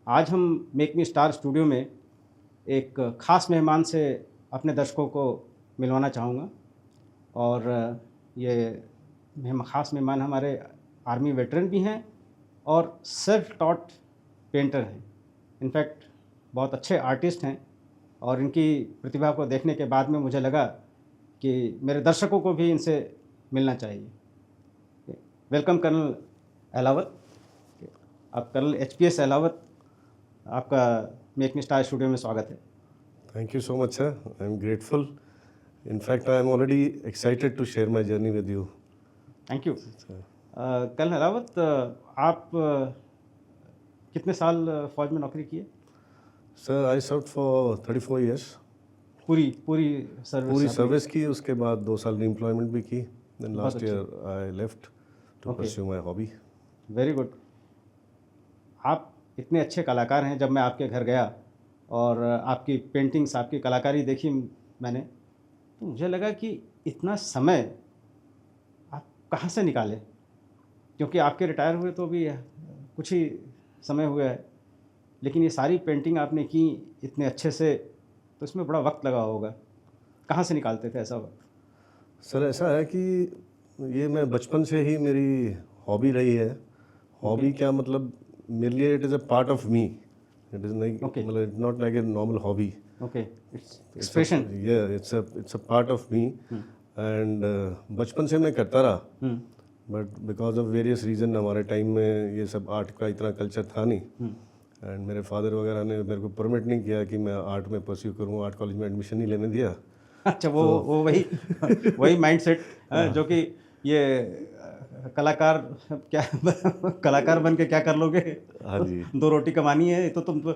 आज हम make me star studio में एक ख़ास मेहमान से अपने दर्शकों को मिलवाना चाहूँगा और ये ख़ास मेहमान हमारे आर्मी वेटरन भी हैं और सेल्फ टॉट पेंटर हैं। इनफैक्ट बहुत अच्छे आर्टिस्ट हैं और इनकी प्रतिभा को देखने के बाद में मुझे लगा कि मेरे दर्शकों को भी इनसे मिलना चाहिए। Welcome colonel Ahlawat. आप कर्नल एचपीएस अहलावत, आपका मेक मी स्टार स्टूडियो में स्वागत है। Thank you so much, sir. I'm grateful. In fact, I am already excited to share my journey with you. Thank you. Colonel Ahlawat, आप कितने साल फौज में नौकरी किए? Sir, I served for 34 years. पूरी सर्विस? पूरी सर्विस की, उसके बाद 2 साल रीएम्प्लॉयमेंट भी की. Then बहुत last अच्छे। year I left to Okay. pursue my hobby. Very good. आप इतने अच्छे कलाकार हैं, जब मैं आपके घर गया और आपकी पेंटिंग्स, आपकी कलाकारी देखी मैंने, तो मुझे लगा कि इतना समय आप कहाँ से निकाले? क्योंकि आपके रिटायर हुए तो भी कुछ ही समय हुआ है, लेकिन ये सारी पेंटिंग आपने की इतने अच्छे से, तो इसमें बड़ा वक्त लगा होगा। कहाँ से निकालते थे ऐसा वक्त? सर, ऐसा है कि ये मैं बचपन से ही मेरी हॉबी रही है. हॉबी क्या मतलब, मेरे लिए it is a part of me. It is like, Okay. मतलब it's not like a normal hobby. Okay, its expression. It's a part of me. And बचपन से मैं करता रहा, but because of various reason हमारे टाइम में ये सब आर्ट का इतना कल्चर था नहीं. एंड मेरे फादर वगैरह ने मेरे को परमिट नहीं किया कि मैं आर्ट में परस्यू करूँ. आर्ट कॉलेज में एडमिशन नहीं लेने दिया. अच्छा, वो वही माइंडसेट जो कि ये कलाकार क्या कलाकार बन के क्या कर लोगे? हाँ जी. 2 रोटी कमानी है, तो तुम तो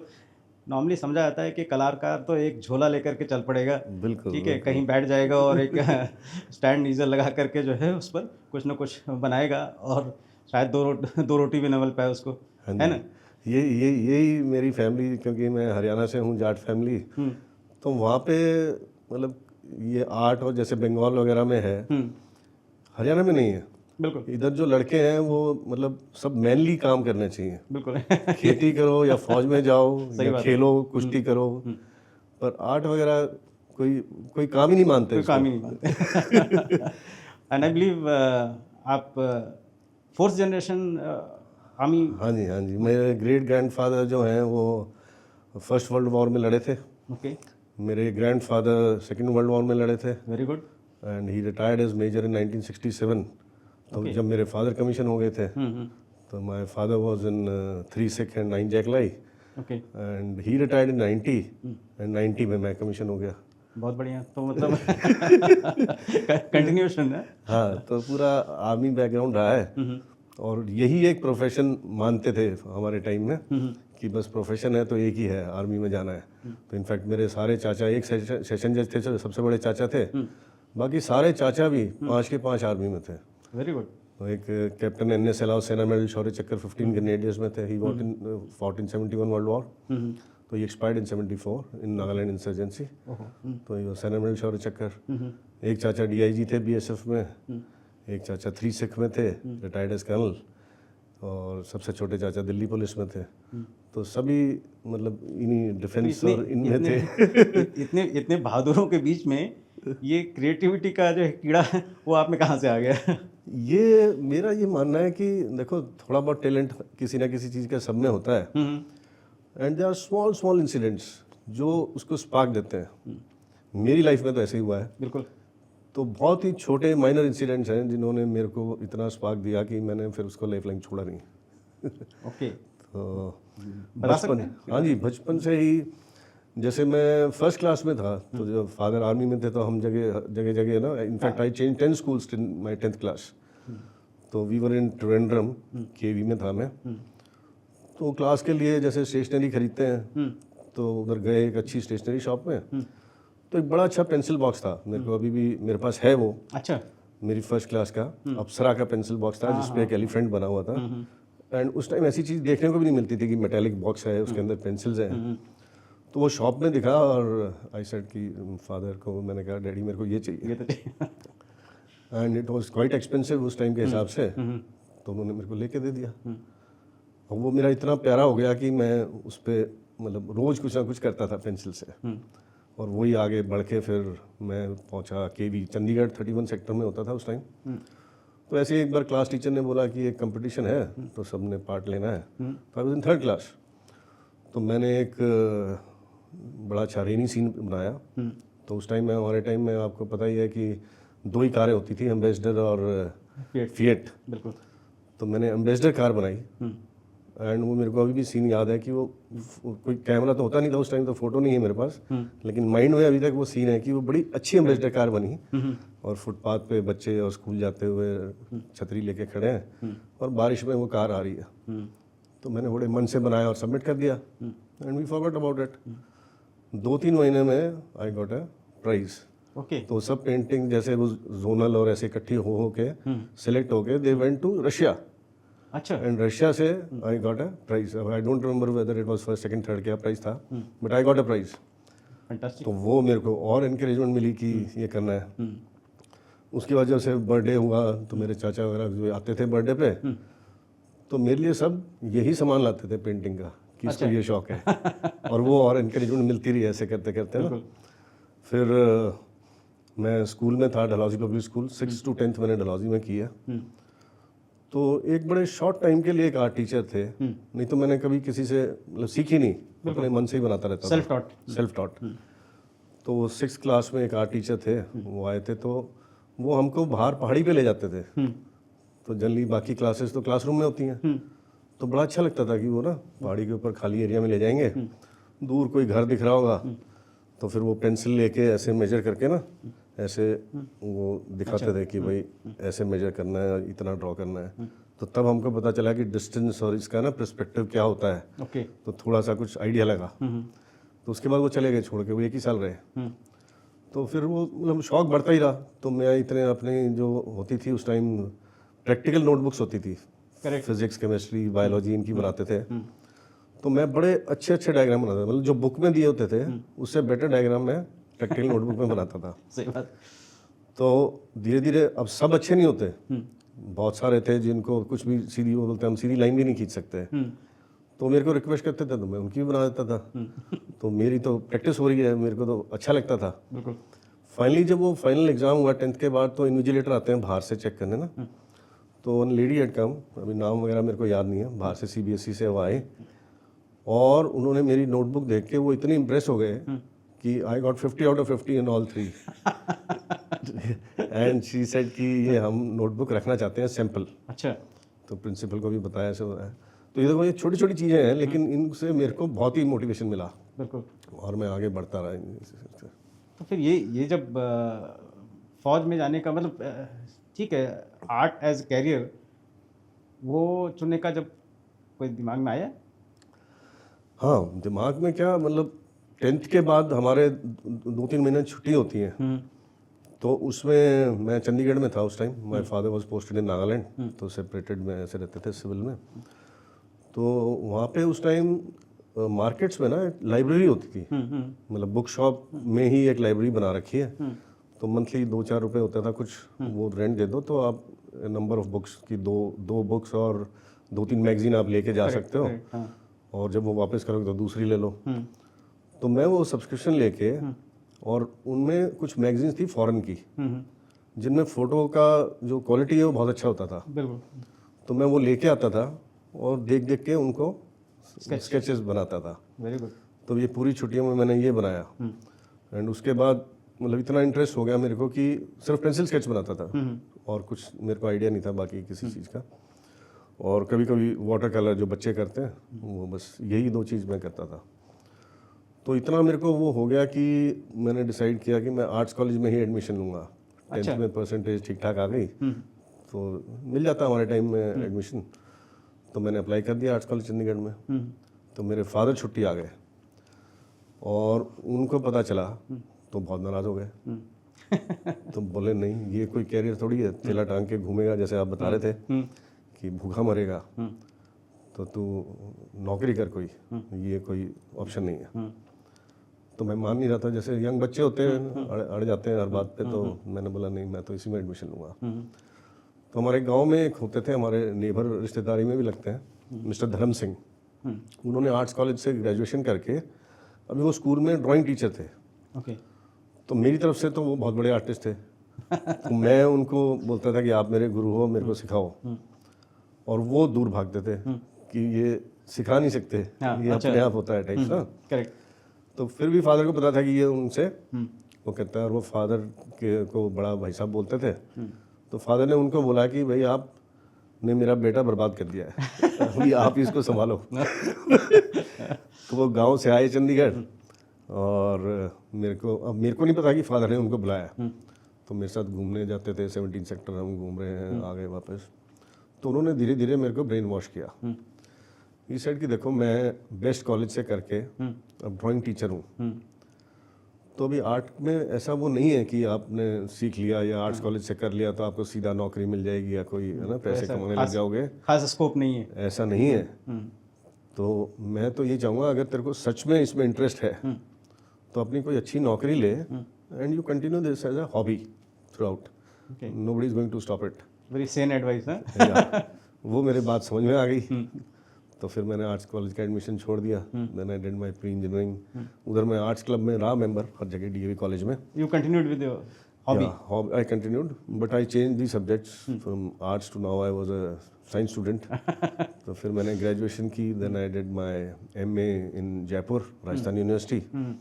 नॉर्मली समझा जाता है कि कलाकार तो एक झोला लेकर के चल पड़ेगा। बिल्कुल, ठीक है, बिल्कुल. कहीं बैठ जाएगा और एक स्टैंड ईज़र लगा करके जो है उस पर कुछ ना कुछ बनाएगा और शायद 2 रोटी भी न मिल पाए उसको, हाँ है जी. ना? यही मेरी फैमिली, क्योंकि मैं हरियाणा से हूँ, जाट फैमिली. तो वहाँ पे मतलब ये आर्ट, और जैसे बंगाल वगैरह में है, हरियाणा में नहीं है. बिल्कुल, इधर जो लड़के हैं वो मतलब सब मैनली काम करने चाहिए. बिल्कुल। खेती करो या फौज में जाओ सही या बात है। खेलो, कुश्ती करो, पर आर्ट वगैरह कोई काम ही नहीं मानते कोई इसको. काम ही नहीं मानते। एंड आई बिलीव आप 4th जनरेशन आर्मी। हाँ जी, हाँ जी. मेरे ग्रेट ग्रैंडफादर जो हैं वो फर्स्ट वर्ल्ड वॉर में लड़े थे. ओके, मेरे ग्रैंडफादर सेकंड वर्ल्ड वॉर में लड़े थे. Very good. And he retired as major in 1967. तो Okay. जब मेरे फादर कमीशन हो गए थे, तो my father was in 3 Sikh and 9 जैकलाई. Okay, and he retired in 90. And 90 में मैं कमीशन हो गया. बहुत बढ़िया। तो मतलब कंटिन्यूएशन है। हाँ, तो पूरा आर्मी बैकग्राउंड रहा है. और यही एक प्रोफेशन मानते थे हमारे टाइम में, कि बस प्रोफेशन है तो एक ही है, आर्मी में जाना है. तो इनफैक्ट मेरे सारे चाचा, एक सेशन जज थे, सबसे बड़े चाचा थे. बाकी सारे चाचा भी 5 के 5 आर्मी में थे. Very good. तो एक कैप्टन एन.एस. अलाउ सेना मेडल शौर्य चक्कर 15 ग्रेनेडियर्स में थे. He fought in 71 world war. तो ही एक्सपायर्ड इन 74 इन नागालैंड इंसर्जेंसी. तो ये सेना मेडल शौर्य चक्कर. एक चाचा डीआईजी थे बीएसएफ में. एक चाचा 3 सिख में थे, रिटायर्ड एज कर्नल. और सबसे छोटे चाचा दिल्ली पुलिस में थे. तो सभी मतलब इन्हीं डिफेंस और इनमें थे. इतने बहादुरों के बीच में ये क्रिएटिविटी का जो कीड़ा है वो आप में कहाँ से आ गया? ये मेरा ये मानना है कि देखो, थोड़ा बहुत टैलेंट किसी ना किसी चीज़ का सब में होता है. And they are small incidents जो उसको स्पार्क देते हैं. मेरी लाइफ में तो ऐसे ही हुआ है. बिल्कुल। तो बहुत ही छोटे माइनर इंसिडेंट्स हैं जिन्होंने मेरे को इतना स्पार्क दिया कि मैंने फिर उसको लाइफ लाइन छोड़ा नहीं. ओके। तो बता सकते बचपन, हैं? हाँ जी, बचपन से ही. जैसे मैं फर्स्ट क्लास में था, तो जब फादर आर्मी में थे तो हम जगह ना, in fact I change 10 schools in my 10th class. तो वी वर इन ट्रिवेंड्रम, केवी में था मैं. तो क्लास के लिए जैसे स्टेशनरी खरीदते हैं, तो उधर गए एक अच्छी स्टेशनरी शॉप में. तो एक बड़ा अच्छा पेंसिल बॉक्स था, मेरे को अभी भी मेरे पास है वो. अच्छा। मेरी फर्स्ट क्लास का अप्सरा का पेंसिल बॉक्स था, जिसपे एक एलिफेंट बना हुआ था. एंड उस टाइम ऐसी चीज़ देखने को भी नहीं मिलती थी कि मेटेलिक बॉक्स है, उसके अंदर पेंसिल्स हैं. तो वो शॉप में दिखा और आई सेड कि फादर को मैंने कहा, डैडी मेरे को ये चाहिए. ये तो चाहिए। And it was quite expensive उस टाइम के हिसाब से. तो उन्होंने मेरे को लेके दे दिया. और वो मेरा इतना प्यारा हो गया कि मैं उस पर मतलब रोज़ कुछ ना कुछ करता था पेंसिल से। और वही आगे बढ़ के फिर मैं पहुंचा केवी, चंडीगढ़ 31 सेक्टर में होता था उस टाइम। तो ऐसे ही एक बार क्लास टीचर ने बोला कि एक कंपटीशन है तो सबने पार्ट लेना है। तो I was in 3rd class. तो मैंने एक बड़ा अच्छा रेनी सीन बनाया। तो उस टाइम में, हमारे टाइम में आपको पता ही है कि 2 ही कारें होती थी, एम्बेसडर और फिएट। बिल्कुल। तो मैंने एम्बेसडर कार बनाई। एंड वो मेरे को अभी भी सीन याद है कि वो कोई कैमरा तो होता नहीं था उस टाइम, तो फोटो नहीं है मेरे पास, लेकिन माइंड में अभी तक वो सीन है कि वो बड़ी अच्छी एम्बेसडर कार बनी। और फुटपाथ पे बच्चे और स्कूल जाते हुए छतरी लेके खड़े हैं और बारिश में वो कार आ रही है। तो मैंने बड़े मन से बनाया और सबमिट कर दिया। And we forgot about it. 2-3 महीने में I got a prize. Okay. तो सब पेंटिंग जैसे वो जोनल और ऐसे इकट्ठी हो के सिलेक्ट हो के दे वेंट टू रशिया। अच्छा। एंड रशिया से I got a prize. I don't remember whether it was first, second, third क्या प्राइज था, but I got a prize. Fantastic. तो वो मेरे को और एनकरेजमेंट मिली कि ये करना है। उसके बाद जब से बर्थडे हुआ तो मेरे चाचा वगैरह जो आते थे बर्थडे पे, तो मेरे लिए सब यही सामान लाते थे पेंटिंग का कि इसको ये शौक है। और वो और एनकरेजमेंट मिलती रही ऐसे करते करते ना। फिर मैं स्कूल में था, Dalhousie public school, 6th to 10th मैंने डलहौजी में किया। तो एक बड़े शॉर्ट टाइम के लिए एक आर्ट टीचर थे, नहीं तो मैंने कभी किसी से मतलब सीखी नहीं, अपने मन से ही बनाता रहता था, सेल्फ टॉट। तो 6th क्लास में एक आर्ट टीचर थे, वो आए थे, तो वो हमको बाहर पहाड़ी पे ले जाते थे। तो जनरली बाकी क्लासेस तो क्लासरूम में होती हैं, तो बड़ा अच्छा लगता था कि वो ना पहाड़ी के ऊपर खाली एरिया में ले जाएंगे, दूर कोई घर दिख रहा होगा तो फिर वो पेंसिल लेके ऐसे मेजर करके ना ऐसे वो दिखाते थे कि भाई ऐसे मेजर करना है, इतना ड्रॉ करना है। तो तब हमको पता चला कि डिस्टेंस और इसका ना पर्सपेक्टिव क्या होता है। ओके। तो थोड़ा सा कुछ आइडिया लगा। तो उसके बाद वो चले गए छोड़ के, वो 1 ही साल रहे। तो फिर वो मतलब शौक बढ़ता ही रहा। तो मैं इतने अपने जो होती थी उस टाइम प्रैक्टिकल नोटबुक्स होती थी, फिजिक्स, केमिस्ट्री, बायोलॉजी इनकी बनाते थे। तो मैं बड़े अच्छे अच्छे डायग्राम बनाता था, मतलब जो बुक में दिए होते थे उससे बेटर डायग्राम मैं प्रैक्टिकल नोटबुक में बनाता था। सही बात। तो धीरे धीरे, अब सब अच्छे नहीं होते, बहुत सारे थे जिनको कुछ भी सीधी, वो बोलते हम सीधी लाइन भी नहीं खींच सकते। तो मेरे को रिक्वेस्ट करते थे तो मैं उनकी भी बना देता था। तो मेरी तो प्रैक्टिस हो रही है, मेरे को तो अच्छा लगता था। बिल्कुल। फाइनली जब वो फाइनल एग्जाम हुआ 10th के बाद, तो इन्विजिलेटर आते हैं बाहर से चेक करने ना। तो वन लेडी हैड कम, अभी नाम वगैरह मेरे को याद नहीं है, बाहर से CBSE से वो आए और उन्होंने मेरी नोटबुक देख के वो इतने इम्प्रेस हो गए कि I got 50 out of 50 in all 3। And she said कि ये हम नोटबुक रखना चाहते हैं सैंपल। अच्छा। तो प्रिंसिपल को भी बताया ऐसे होता है। तो ये देखो, ये छोटी छोटी चीज़ें हैं, लेकिन इनसे मेरे को बहुत ही मोटिवेशन मिला। बिल्कुल। और मैं आगे बढ़ता रहा। तो फिर ये जब फौज में जाने का मतलब, ठीक है, आर्ट एज कैरियर वो चुनने का जब कोई दिमाग में आया? हाँ, दिमाग में क्या, मतलब 10th के बाद हमारे 2-3 महीने छुट्टी होती हैं। तो उसमें मैं चंडीगढ़ में था उस time. My father was posted in Nagaland, तो सेपरेटेड में ऐसे रहते थे सिविल में। तो वहाँ पे उस टाइम मार्केट्स में ना एक लाइब्रेरी होती थी, मतलब बुक शॉप में ही एक लाइब्रेरी बना रखी है। तो मंथली 2-4 रुपये होता था कुछ, वो रेंट दे दो तो आप नंबर ऑफ बुक्स की दो बुक्स और 2-3 मैगजीन आप लेके जा सकते हो। और जब वो वापस करोगे तो दूसरी ले लो। तो मैं वो सब्सक्रिप्शन लेके, और उनमें कुछ मैगजीन्स थी फॉरेन की, जिनमें फ़ोटो का जो क्वालिटी है वो बहुत अच्छा होता था। बिल्कुल। तो मैं वो लेके आता था और देख देख के उनको स्केचेस बनाता था। Very good. तो ये पूरी छुट्टियों में मैंने ये बनाया। एंड उसके बाद मतलब इतना इंटरेस्ट हो गया मेरे को कि सिर्फ पेंसिल स्केच बनाता था, और कुछ मेरे को आइडिया नहीं था बाकी किसी चीज़ का। और कभी कभी वाटर कलर जो बच्चे करते हैं, वो बस यही 2 चीज़ मैं करता था। तो इतना मेरे को वो हो गया कि मैंने डिसाइड किया कि मैं आर्ट्स कॉलेज में ही एडमिशन लूँगा। 10th में परसेंटेज ठीक ठाक आ गई तो मिल जाता हमारे टाइम में एडमिशन। तो मैंने अप्लाई कर दिया आर्ट्स कॉलेज चंडीगढ़ में। तो मेरे फादर छुट्टी आ गए और उनको पता चला तो बहुत नाराज़ हो गए। तो बोले नहीं, ये कोई कैरियर थोड़ी है, थैला टांग के घूमेगा जैसे आप बता रहे थे कि भूखा मरेगा, तो तू नौकरी कर कोई, ये कोई ऑप्शन नहीं है। तो मैं मान नहीं रहा था, जैसे यंग बच्चे होते हैं अड़ जाते हैं हर बात पे। तो मैंने बोला नहीं, मैं तो इसी में एडमिशन लूँगा। तो हमारे गांव में एक होते थे, हमारे नेबर रिश्तेदारी में भी लगते हैं, मिस्टर धर्म सिंह, उन्होंने आर्ट्स कॉलेज से ग्रेजुएशन करके अभी वो स्कूल में ड्राइंग टीचर थे। ओके। तो मेरी तरफ से तो वो बहुत बड़े आर्टिस्ट थे, तो मैं उनको बोलता था कि आप मेरे गुरु हो, मेरे को सिखाओ, और वो दूर भागते थे कि ये सिखा नहीं सकते, ये अपने आप होता है टाइप का। करेक्ट। तो फिर भी फादर को पता था कि ये उनसे वो कहता है, और वो फादर के को बड़ा भाई साहब बोलते थे। तो फादर ने उनको बोला कि भाई आपने मेरा बेटा बर्बाद कर दिया है, अभी आप ही इसको संभालो। तो वो गांव से आए चंडीगढ़, और मेरे को नहीं पता कि फादर ने उनको बुलाया। तो मेरे साथ घूमने जाते थे, 17 सेक्टर हम घूम रहे हैं, आ गए वापस। तो उन्होंने धीरे धीरे मेरे को ब्रेन वॉश किया। ये सेड कि देखो मैं बेस्ट कॉलेज से करके अब ड्राइंग टीचर हूँ, तो अभी आर्ट में ऐसा वो नहीं है कि आपने सीख लिया या आर्ट्स कॉलेज से कर लिया तो आपको सीधा नौकरी मिल जाएगी या कोई है ना पैसे कमाने लग जाओगे, खास स्कोप नहीं है, ऐसा नहीं है। तो मैं तो ये चाहूँगा अगर तेरे को सच में इसमें इंटरेस्ट है तो अपनी कोई अच्छी नौकरी ले, and you continue this as a hobby throughout, nobody is going to stop it. Very sane advice है। वो मेरे बात समझ में आ गई। तो फिर मैंने आर्ट्स कॉलेज का एडमिशन छोड़ दिया, then I did my pre engineering. उधर मैं आर्ट्स क्लब में रहा मेंबर हर जगह, डीएवी कॉलेज में। You continued with your hobby? I continued, but I change the subjects from arts to now I was a science student. तो फिर मैंने ग्रेजुएशन की, then I did my MA in Jaipur Rajasthan university.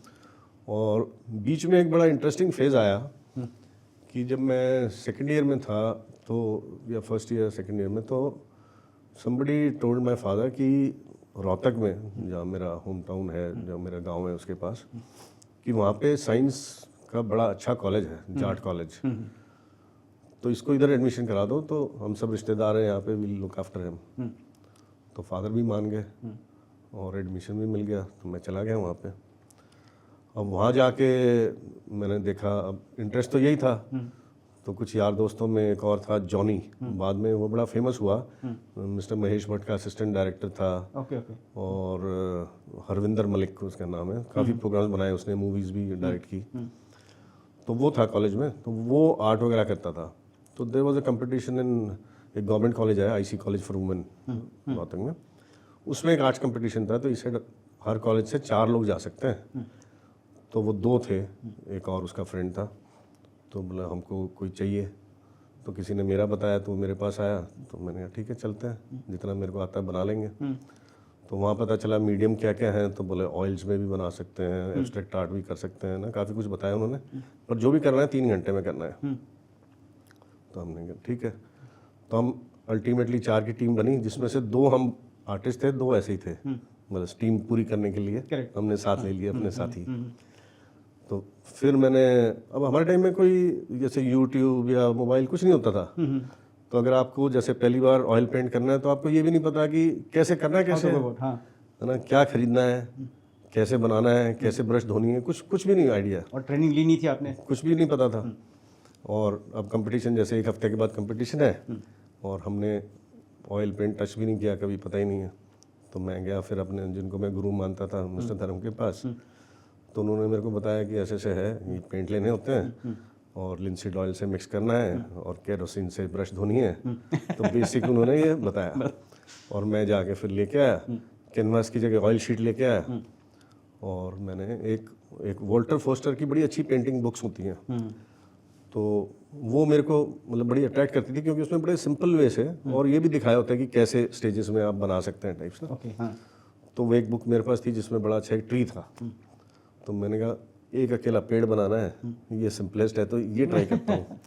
और बीच में एक बड़ा इंटरेस्टिंग फेज आया कि जब मैं सेकेंड ईयर में था, तो या फर्स्ट ईयर सेकेंड ईयर में, तो somebody told my father कि रोहतक में, जहाँ मेरा होम टाउन है, जो मेरा गांव है उसके पास, कि वहाँ पे साइंस का बड़ा अच्छा कॉलेज है, जाट कॉलेज, तो इसको इधर एडमिशन करा दो, तो हम सब रिश्तेदार हैं यहाँ पे, विल लुक आफ्टर हिम। तो फादर भी मान गए और एडमिशन भी मिल गया, तो मैं चला गया वहाँ पे। अब वहाँ जाके मैंने देखा, अब इंटरेस्ट तो यही था, तो कुछ यार दोस्तों में एक और था जॉनी, बाद में वो बड़ा फेमस हुआ, मिस्टर महेश भट्ट का असिस्टेंट डायरेक्टर था। Okay okay. और हरविंदर मलिक उसका नाम है, काफ़ी प्रोग्राम्स बनाए उसने, मूवीज़ भी डायरेक्ट की। तो वो था कॉलेज में, तो वो आर्ट वगैरह करता था। तो there was a competition in, एक गवर्नमेंट कॉलेज है IC college for women Rohtak में, उसमें एक आर्ट्स कंपटीशन था। तो इस साइड हर कॉलेज से 4 लोग जा सकते हैं, तो वो 2 थे, एक और उसका फ्रेंड था। तो बोला हमको कोई चाहिए, तो किसी ने मेरा बताया, तो मेरे पास आया, तो मैंने कहा ठीक है चलते हैं, जितना मेरे को आता है बना लेंगे। तो वहाँ पता चला मीडियम क्या क्या है, तो बोले ऑयल्स में भी बना सकते हैं, एब्स्ट्रैक्ट आर्ट भी कर सकते हैं ना, काफ़ी कुछ बताया उन्होंने, पर जो भी करना है 3 घंटे में करना है। तो हमने कहा ठीक है। तो हम अल्टीमेटली 4 की टीम बनी, जिसमें से 2 हम आर्टिस्ट थे, 2 ऐसे ही थे, मतलब टीम पूरी करने के लिए हमने साथ ले लिए अपने साथी। तो फिर मैंने, अब हमारे टाइम में कोई जैसे यूट्यूब या मोबाइल कुछ नहीं होता था, तो अगर आपको जैसे पहली बार ऑयल पेंट करना है, तो आपको ये भी नहीं पता कि कैसे करना है, कैसे है ना, क्या खरीदना है, कैसे बनाना है, कैसे ब्रश धोनी है, कुछ भी नहीं आइडिया। और ट्रेनिंग ली नहीं थी आपने? कुछ भी नहीं पता था। और अब कंपटीशन, जैसे 1 हफ्ते के बाद कंपटीशन है, और हमने ऑयल पेंट टच भी नहीं किया कभी, पता ही नहीं है। तो मैं गया फिर अपने, जिनको मैं गुरु मानता था, मिस्टर धर्म के पास। तो उन्होंने मेरे को बताया कि ऐसे ऐसे है, ये पेंट लेने होते हैं और लिंसीड ऑयल से मिक्स करना है और केरोसिन से ब्रश धोनी है। तो बेसिक उन्होंने ये बताया, और मैं जाके फिर लेके आया, कैनवास की जगह ऑयल शीट लेके आया, और मैंने एक वॉल्टर फोस्टर की बड़ी अच्छी पेंटिंग बुक्स होती हैं, तो वो मेरे को मतलब बड़ी अट्रैक्ट करती थी, क्योंकि उसमें बड़े सिंपल वे से और ये भी दिखाया होता है कि कैसे स्टेजेस में आप बना सकते हैं टाइप्स ना। तो वो एक बुक मेरे पास थी जिसमें बड़ा अच्छा एक ट्री था। तो मैंने कहा एक अकेला पेड़ बनाना है, ये सिंपलेस्ट है, तो ये ट्राई करता हूँ।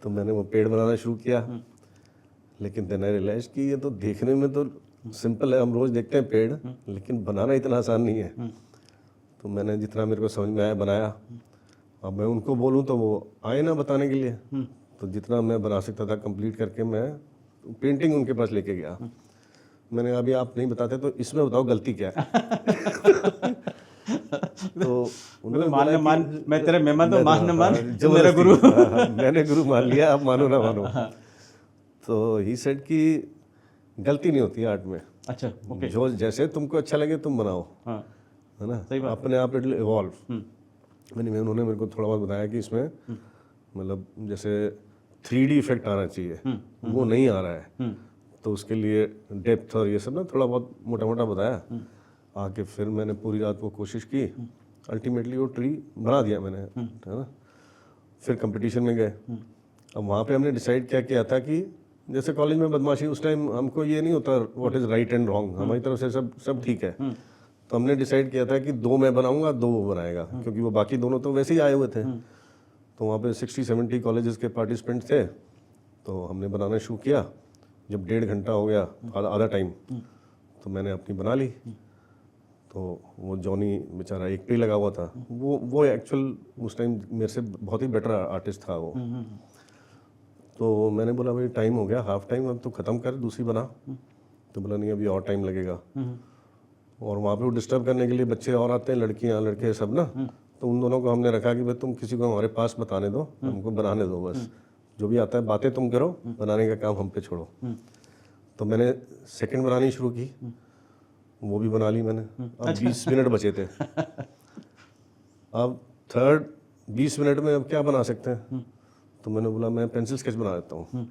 तो मैंने वो पेड़ बनाना शुरू किया, लेकिन देन आई रियलाइज कि ये तो देखने में तो सिंपल है, हम रोज़ देखते हैं पेड़, लेकिन बनाना इतना आसान नहीं है। तो मैंने जितना मेरे को समझ में आया बनाया। अब मैं उनको बोलूँ तो वो आए ना बताने के लिए, तो जितना मैं बना सकता था कंप्लीट करके मैं पेंटिंग उनके पास लेके गया। मैंने कहा अभी आप नहीं बताते तो इसमें बताओ गलती क्या है। तो उन्होंने मैं तेरे मेहमान, तो मान न मान, मेरा गुरु। मैंने गुरु मान लिया, आप मानो ना मानो। तो ही सेड कि गलती नहीं होती आर्ट में। अच्छा, ओके। जो जैसे तुमको अच्छा लगे तुम बनाओ, है ना, अपने आप इट विल इवॉल्व। उन्होंने मेरे को थोड़ा बहुत बताया कि इसमें मतलब जैसे 3D इफेक्ट आना चाहिए, वो नहीं आ रहा है। तो उसके लिए डेप्थ और ये सब ना थोड़ा बहुत मोटा मोटा बताया। आके फिर मैंने पूरी रात वो कोशिश की, अल्टीमेटली वो ट्री बना दिया मैंने, है ना। फिर कंपटीशन में गए। अब वहाँ पे हमने डिसाइड क्या किया था कि जैसे कॉलेज में बदमाशी उस टाइम हमको ये नहीं होता what is right and wrong, हमारी तरफ से सब ठीक है। तो हमने डिसाइड किया था कि 2 मैं बनाऊंगा, 2 वो बनाएगा, क्योंकि वो बाकी दोनों तो वैसे ही आए हुए थे। तो वहाँ पे 60-70 कॉलेजेस के पार्टिसिपेंट थे। तो हमने बनाना शुरू किया। जब 1.5 घंटा हो गया, आधा टाइम, तो मैंने अपनी बना ली। तो वो जॉनी बेचारा एक पे ही लगा हुआ था। वो एक्चुअल उस टाइम मेरे से बहुत ही बेटर आर्टिस्ट था वो। तो मैंने बोला भाई टाइम हो गया, हाफ टाइम, अब तो ख़त्म कर, दूसरी बना। तो बोला नहीं अभी और टाइम लगेगा। और वहाँ पे वो डिस्टर्ब करने के लिए बच्चे और आते हैं, लड़कियाँ लड़के सब ना। तो उन दोनों को हमने रखा कि भाई तुम किसी को हमारे पास बताने दो, हमको बनाने दो, बस जो भी आता है बातें तुम करो, बनाने का काम हम पे छोड़ो। तो मैंने सेकंड बनानी शुरू की, वो भी बना ली मैंने। अब 20 मिनट बचे थे। अब थर्ड 20 मिनट में अब क्या बना सकते हैं। तो मैंने बोला मैं पेंसिल स्केच बना देता हूँ।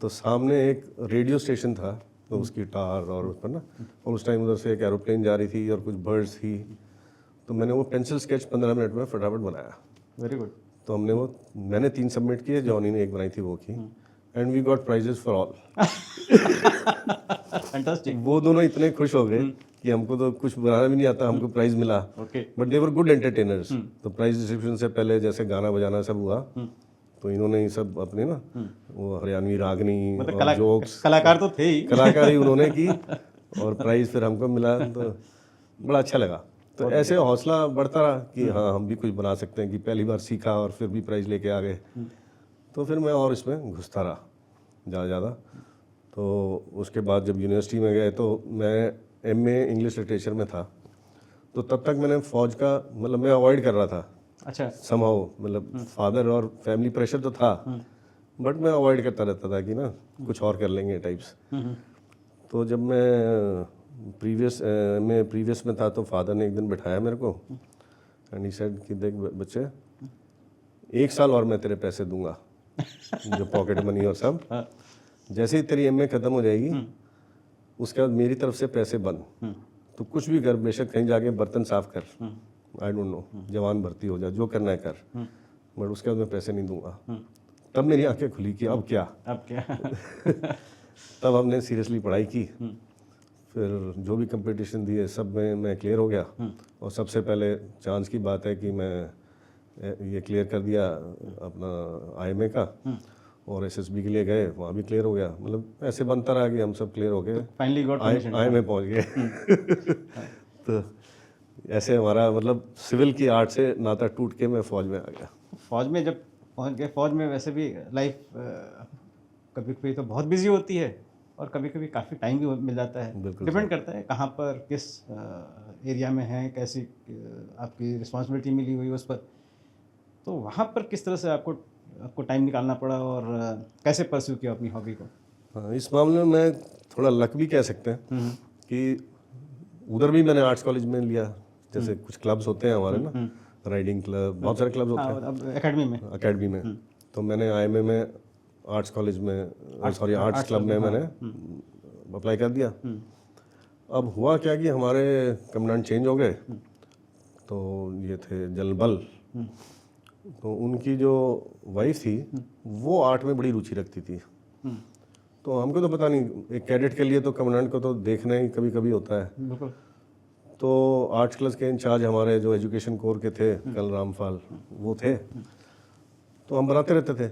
तो सामने एक रेडियो स्टेशन था, तो उसकी टार और उस पर ना, और उस टाइम उधर से एक एरोप्लेन जा रही थी और कुछ बर्ड्स थी। तो मैंने वो पेंसिल स्केच 15 मिनट में फटाफट बनाया। Very good. तो मैंने 3 सबमिट किए, जॉनी ने 1 बनाई थी वो की, and we got prizes for all. Fantastic. वो दोनों इतने खुश हो गए कि हमको तो कुछ बनाना भी नहीं आता, हमको प्राइज मिला। Okay. But they were good entertainers. तो प्राइज डिस्ट्रीब्यूशन से पहले जैसे गाना बजाना सब हुआ, तो इन्होंने ही सब अपने ना वो हरियाणवी रागनी मतलब और जोक्स, कलाकार तो थे ही। कलाकारी उन्होंने की, और प्राइज फिर हमको मिला। तो बड़ा अच्छा लगा। तो ऐसे हौसला बढ़ता रहा कि हाँ हम भी कुछ बना सकते हैं, कि पहली बार सीखा और फिर भी प्राइज लेके आ गए। तो फिर मैं और इसमें घुसता रहा ज़्यादा। तो उसके बाद जब यूनिवर्सिटी में गए तो मैं MA इंग्लिश लिटरेचर में था। तो तब तक मैंने फ़ौज का मतलब मैं अवॉइड कर रहा था। अच्छा। समहाउ मतलब फादर और फैमिली प्रेशर तो था, बट मैं अवॉइड करता रहता था कि ना कुछ और कर लेंगे टाइप्स। तो जब मैं प्रीवियस में था, तो फादर ने एक दिन बिठाया मेरे को, एंड ही सेड कि देख बच्चे, 1 साल और मैं तेरे पैसे दूंगा, जो पॉकेट मनी और सब, जैसे ही तेरी MA खत्म हो जाएगी उसके बाद मेरी तरफ से पैसे बंद। तो कुछ भी कर, बेशक कहीं जाके बर्तन साफ कर, आई डोंट नो, जवान भर्ती हो जा, जो करना है कर, बट उसके बाद मैं पैसे नहीं दूंगा। तब मेरी आंखें खुली कि अब क्या। तब हमने सीरियसली पढ़ाई की। फिर जो भी कंपटीशन दिए सब में मैं क्लियर हो गया। और सबसे पहले चांस की बात है कि मैं ये क्लियर कर दिया अपना IMA का, और SSB के लिए गए, वहाँ भी क्लियर हो गया। मतलब ऐसे बनता रहा कि हम सब क्लियर हो गए, फाइनली गॉट परमिशन, IMA पहुँच गए। तो ऐसे हमारा मतलब सिविल की आर्ट से नाता टूट के मैं फौज में आ गया। फौज में जब पहुंच गए, फौज में वैसे भी लाइफ कभी कभी तो बहुत बिजी होती है और कभी कभी काफ़ी टाइम भी मिल जाता है। डिपेंड करता है कहाँ पर, किस एरिया में है, कैसी आपकी रिस्पॉन्सिबिलिटी मिली हुई उस पर। तो वहाँ पर किस तरह से आपको टाइम निकालना पड़ा और कैसे परस्यू किया अपनी हॉबी को? हाँ, इस मामले में मैं थोड़ा लक भी कह सकते हैं कि उधर भी मैंने आर्ट्स कॉलेज में लिया। जैसे कुछ क्लब्स होते हैं हमारे ना, राइडिंग क्लब, बहुत सारे क्लब्स होते हैं एकेडमी में। तो मैंने IMA में आर्ट्स कॉलेज में, सॉरी आर्ट्स क्लब में मैंने अप्लाई कर दिया। अब हुआ क्या कि हमारे कमांडेंट चेंज हो गए। तो ये थे जनरल बल, तो उनकी जो वाइफ थी वो आर्ट में बड़ी रुचि रखती थी। तो हमको तो पता नहीं, एक कैडेट के लिए तो कमांडेंट को तो देखना ही कभी कभी होता है। तो आर्ट्स क्लास के इंचार्ज हमारे जो एजुकेशन कोर के थे, कल रामपाल, वो थे। तो हम बनाते रहते थे।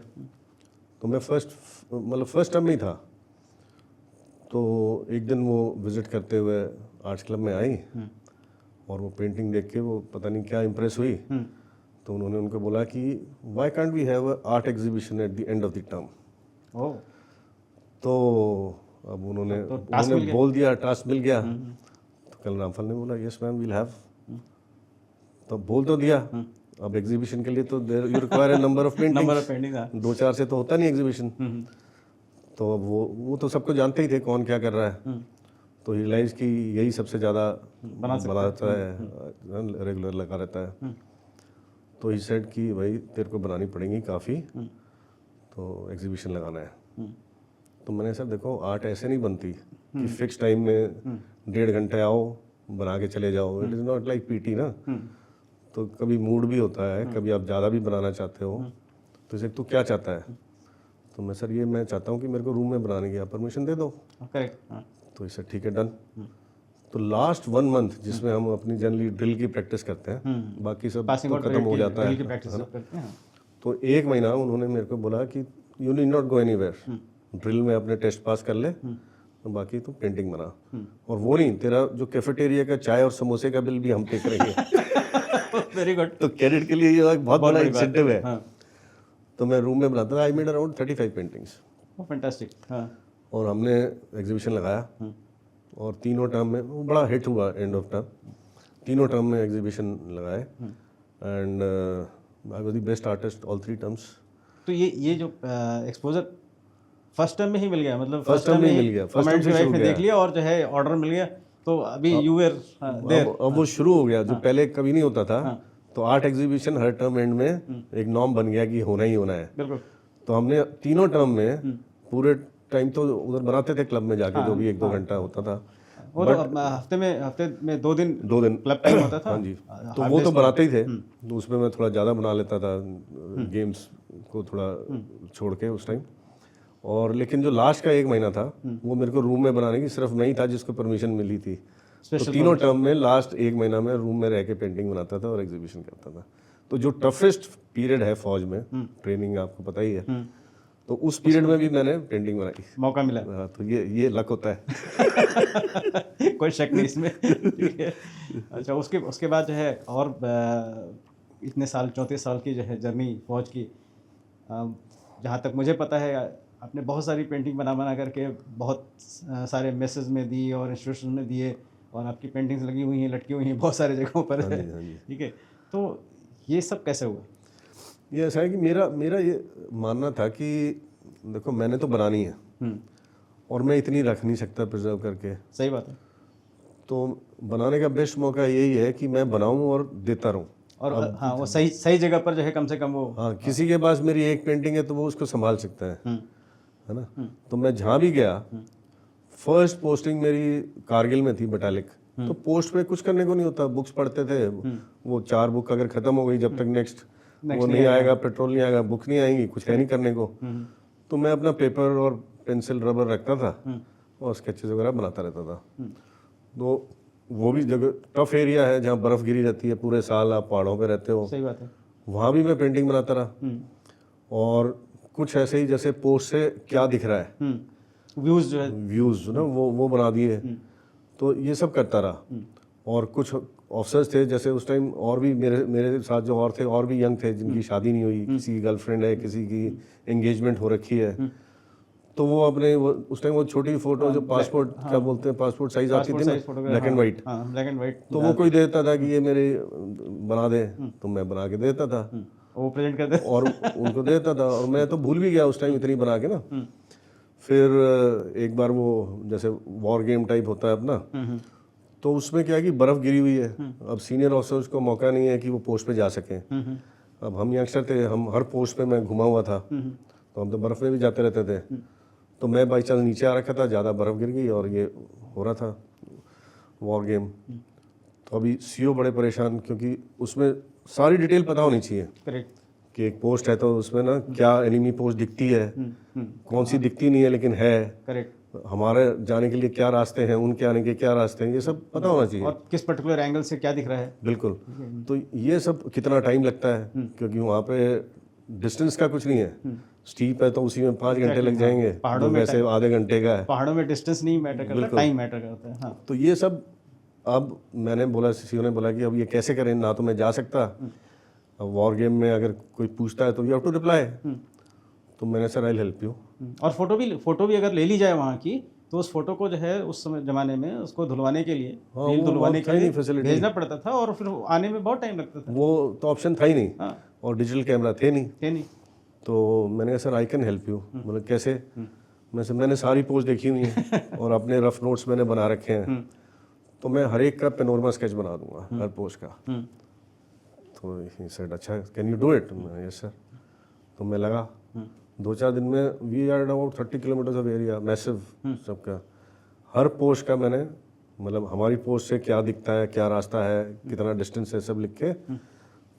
तो मैं फर्स्ट टर्म में ही था। तो एक दिन वो विजिट करते हुए आर्ट्स क्लब में आई, और वो पेंटिंग देख के वो पता नहीं क्या इम्प्रेस हुई। तो उन्होंने उनको बोला कि why can't we have a art exhibition at the end of the term. तो अब उन्होंने बोल दिया, टास्क मिल गया। तो कल रामपाल ने बोला यस मैम वील हैव। तो बोल तो दिया, अब एग्जीबिशन के लिए तो you require a number of painting, 2-4 से तो होता नहीं एग्जीबिशन। तो वो तो सबको जानते ही थे कौन क्या कर रहा है। तो रियलाइज कि यही सबसे ज़्यादा बनाता है, रेगुलर लगा रहता है। तो ही सेड कि भाई तेरे को बनानी पड़ेंगी काफ़ी, तो एग्जीबिशन लगाना है। तो मैंने सर देखो आर्ट ऐसे नहीं बनती कि फिक्स टाइम में 1.5 घंटे आओ बना के चले जाओ, it is not like PT ना। तो कभी मूड भी होता है, कभी आप ज़्यादा भी बनाना चाहते हो, तो इसे तो क्या चाहता है, तो मैं सर ये मैं चाहता हूँ कि मेरे को रूम में बनाने की आप परमिशन दे दो। करेक्ट। तो इससे ठीक है डन। तो लास्ट 1 मंथ जिसमें हम अपनी जनरली ड्रिल की प्रैक्टिस करते हैं, बाकी सब तो खत्म हो जाता है ना? तो 1 महीना उन्होंने मेरे को बोला कि you need not go anywhere, drill में अपने टेस्ट पास कर ले, तो बाकी तो पेंटिंग बना। और वो नहीं, तेरा जो कैफेटेरिया का चाय और समोसे का बिल भी हम पे करेंगे। Very good. तो क्रेडिट के लिए ये एक बहुत बड़ा इंसेंटिव है। तो मैं रूम में बनाता था, I made around 35 paintings. Fantastic. और हमने एग्जीबिशन लगाया और तीनों टर्म में वो बड़ा हिट हुआ, एंड ऑफ टर्म तीनों टर्म में एग्जीबिशन लगाए, and I was the best artist all 3 terms. तो ये जो एक्सपोजर फर्स्ट टर्म में ही मिल गया, मतलब फर्स्ट टर्म में ही मिल गया, फर्स्ट टर्म से शुरू में देख लिया और जो है ऑर्डर मिल गया, तो अभी यू वेर देयर। अब वो शुरू हो गया जो पहले कभी नहीं होता था। तो art exhibition her term and में एक नॉर्म बन गया कि होना ही होना है। बिल्कुल। तो हमने तीनों टर्म में पूरे टाइम तो उधर बनाते थे क्लब में जाके, जो भी 1-2 घंटा होता था। वो तो हफ्ते में 2 दिन क्लब टाइम होता था। हाँ जी, तो वो तो बनाते ही थे। तो उसमें मैं थोड़ा ज़्यादा बना लेता था, गेम्स को थोड़ा छोड़ के उस टाइम। और लेकिन जो लास्ट का 1 महीना था वो मेरे को रूम में बनाने की सिर्फ मैं ही था जिसको परमिशन मिली थी। तो तीनों टर्म में लास्ट 1 महीना में रूम में रह के पेंटिंग बनाता था और एग्जीबिशन करता था। तो जो टफेस्ट पीरियड है फौज में, ट्रेनिंग आपको पता ही है, तो उस पीरियड में भी मैंने पेंटिंग बनाई, मौका मिला। तो ये लक होता है। कोई शक नहीं इसमें। ठीक है। अच्छा, उसके बाद जो है और इतने साल 34 साल की जो है जर्नी फौज की, जहाँ तक मुझे पता है आपने बहुत सारी पेंटिंग बना करके बहुत सारे मैसेज में दी और इंस्टीट्यूशन में दिए, और आपकी पेंटिंग्स लगी हुई हैं, लटकी हुई हैं बहुत सारे जगहों पर। ठीक है। तो ये सब कैसे हुआ? ये ऐसा है कि मेरा ये मानना था कि देखो मैंने तो बनानी है और मैं इतनी रख नहीं सकता प्रिजर्व करके। सही बात है। तो बनाने का बेस्ट मौका यही है कि मैं बनाऊं और देता रहूं। और हाँ, वो सही जगह पर जो है कम से कम वो, हाँ, किसी के पास मेरी एक पेंटिंग है तो वो उसको संभाल सकता है ना। तो मैं जहाँ भी गया, फर्स्ट पोस्टिंग मेरी कारगिल में थी, बटालिक। तो पोस्ट पे कुछ करने को नहीं होता, बुक्स पढ़ते थे। वो 4 बुक अगर खत्म हो गई, जब तक नेक्स्ट वो नहीं आएगा, पेट्रोल नहीं आएगा, बुक नहीं आएंगी, कुछ है नहीं करने को, तो मैं अपना पेपर और पेंसिल रबर रखता था और स्केचेस वगैरह बनाता रहता था। तो वो भी जगह टफ एरिया है जहाँ बर्फ गिरी रहती है पूरे साल, आप पहाड़ों पे रहते हो। सही बात है। वहाँ भी मैं पेंटिंग बनाता रहा, और कुछ ऐसे ही जैसे पोस्ट से क्या दिख रहा है, व्यूज जो है, व्यूज ना वो बना दिए। तो ये सब करता रहा। और कुछ ऑफिसर्स थे जैसे उस टाइम, और भी मेरे साथ जो और थे, और भी यंग थे जिनकी शादी नहीं हुई, किसी की गर्लफ्रेंड है, किसी की एंगेजमेंट हो रखी है, तो वो अपने उस टाइम वो छोटी फोटो जो पासपोर्ट क्या बोलते हैं, पासपोर्ट साइज आती थी ना, ब्लैक एंड वाइट, तो वो कोई देता था कि ये मेरे बना दे, तो मैं बना के देता था, वो प्रेजेंट करते और उनको देता था। और मैं तो भूल भी गया उस टाइम इतनी बना के ना। फिर एक बार वो जैसे वॉर गेम टाइप होता है अपना, तो उसमें क्या है कि बर्फ गिरी हुई है। अब सीनियर ऑफिसर्स को मौका नहीं है कि वो पोस्ट पे जा सकें। अब हम यंगस्टर थे, हम हर पोस्ट पे मैं घुमा हुआ था, तो हम तो बर्फ में भी जाते रहते थे। तो मैं बाई चांस नीचे आ रखा था, ज़्यादा बर्फ गिर गई और ये हो रहा था वॉर गेम। तो अभी सीओ बड़े परेशान, क्योंकि उसमें सारी डिटेल पता होनी चाहिए। करेक्ट। कि एक पोस्ट है तो उसमें ना क्या एनिमी पोस्ट दिखती है, कौन सी दिखती नहीं है लेकिन है, करेक्ट, हमारे जाने के लिए क्या रास्ते हैं, उनके आने के क्या रास्ते हैं, ये सब पता होना चाहिए, और किस पर्टिकुलर एंगल से क्या दिख रहा है। बिल्कुल। तो ये सब कितना टाइम लगता है, क्योंकि वहाँ पे डिस्टेंस का कुछ नहीं है, स्टीप है तो उसी में 5 घंटे लग जाएंगे, पहाड़ों में वैसे आधे घंटे का है। पहाड़ों में डिस्टेंस नहीं मैटर करता, टाइम मैटर करता है। हाँ। तो ये सब अब मैंने बोला, सीओ ने बोला कि अब ये कैसे करें, ना तो मैं जा सकता, अब वॉर गेम में अगर कोई पूछता है तो यू हैव टू रिप्लाई। तो मैंने सर आई हेल्प यू। और फोटो भी अगर ले ली जाए वहाँ की, तो उस फोटो को जो है उस समय ज़माने में उसको धुलवाने के लिए, धुलवाने के लिए भेजना पड़ता था, और फिर आने में बहुत टाइम लगता था। वो तो ऑप्शन था ही नहीं, और डिजिटल कैमरा थे नहीं। तो मैंने कहा sir I can help you. मतलब कैसे? मैंने सारी पोस्ट देखी हुई है और अपने रफ नोट्स मैंने बना रखे हैं, तो मैं हर एक का पेनोरमा स्केच बना दूंगा हर पोस्ट का। तो ही सेड अच्छा can you do it? Yes sir. तो मैं लगा, 2-4 दिन में we are about 30 kilometres of area, massive सबका। हर पोस्ट का मैंने मतलब हमारी पोस्ट से क्या दिखता है, क्या रास्ता है, कितना डिस्टेंस है, सब लिख के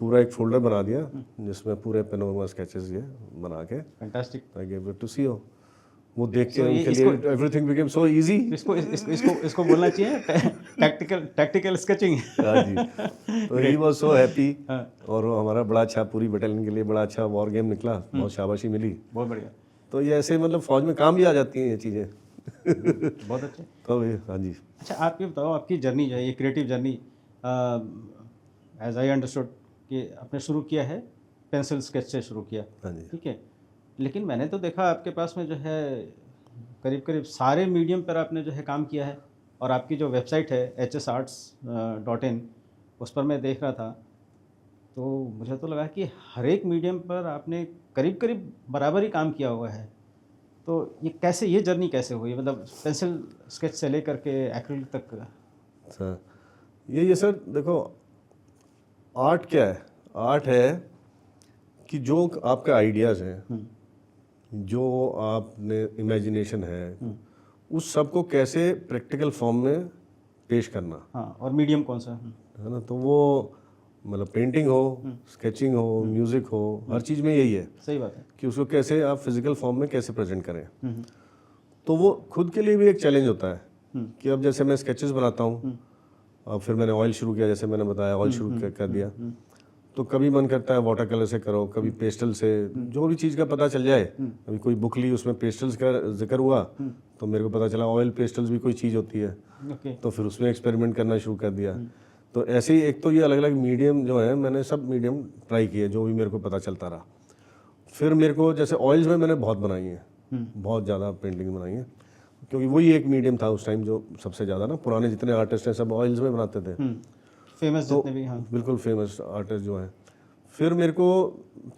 पूरा एक फोल्डर बना दिया जिसमें पूरे पेनोरमा स्केचेस ये बना के fantastic. I give it to CO. वो देख के उनके लिए एवरीथिंग बिकेम सो इजी। इसको बोलना चाहिए टैक्टिकल स्केचिंग। हाँ जी, तो ही वाज सो हैप्पी। और वो हमारा बड़ा अच्छा, पूरी बटालियन के लिए बड़ा अच्छा वॉर गेम निकला, बहुत शाबाशी मिली। बहुत बढ़िया। तो ये ऐसे मतलब फौज में काम भी आ जाती हैं ये चीज़ें। बहुत अच्छे। तो हाँ जी। अच्छा, आप ये बताओ, आपकी जर्नी जो है, ये creative journey, as I understood कि आपने शुरू किया है पेंसिल स्केच से शुरू किया। हाँ जी। ठीक है, लेकिन मैंने तो देखा आपके पास में जो है करीब करीब सारे मीडियम पर आपने जो है काम किया है। और आपकी जो वेबसाइट है hsarts.in, उस पर मैं देख रहा था, तो मुझे तो लगा कि हर एक मीडियम पर आपने करीब करीब बराबर ही काम किया हुआ है। तो ये कैसे, ये जर्नी कैसे हुई, मतलब पेंसिल स्केच से लेकर के एक्रिलिक तक? अच्छा, ये सर देखो, आर्ट क्या है? आर्ट है कि जो आपका आइडियाज़ हैं, जो आपने इमेजिनेशन है, उस सब को कैसे प्रैक्टिकल फॉर्म में पेश करना। हाँ, और मीडियम कौन सा है ना? तो वो मतलब पेंटिंग हो, स्केचिंग हो, म्यूज़िक हो, हर चीज़ में यही है। सही बात है कि उसको कैसे आप फिजिकल फॉर्म में कैसे प्रेजेंट करें। तो वो खुद के लिए भी एक चैलेंज होता है कि अब जैसे मैं स्केचेस बनाता हूँ, अब फिर मैंने ऑयल शुरू किया, जैसे मैंने बताया ऑयल शुरू कर दिया। तो कभी मन करता है वाटर कलर से करो, कभी पेस्टल से, जो भी चीज़ का पता चल जाए। अभी कोई बुक ली, उसमें पेस्टल्स का जिक्र हुआ, तो मेरे को पता चला ऑयल पेस्टल्स भी कोई चीज़ होती है। तो फिर उसमें एक्सपेरिमेंट करना शुरू कर दिया। तो ऐसे ही एक तो ये अलग अलग मीडियम जो है, मैंने सब मीडियम ट्राई किए जो भी मेरे को पता चलता रहा। फिर मेरे को जैसे ऑयल्स में मैंने बहुत बनाई है, बहुत ज़्यादा पेंटिंग बनाई है, क्योंकि वही एक मीडियम था उस टाइम जो सबसे ज़्यादा ना, पुराने जितने आर्टिस्ट हैं सब ऑयल्स में बनाते थे। फेमस तो जितने भी। हाँ, बिल्कुल फेमस आर्टिस्ट जो हैं। फिर मेरे को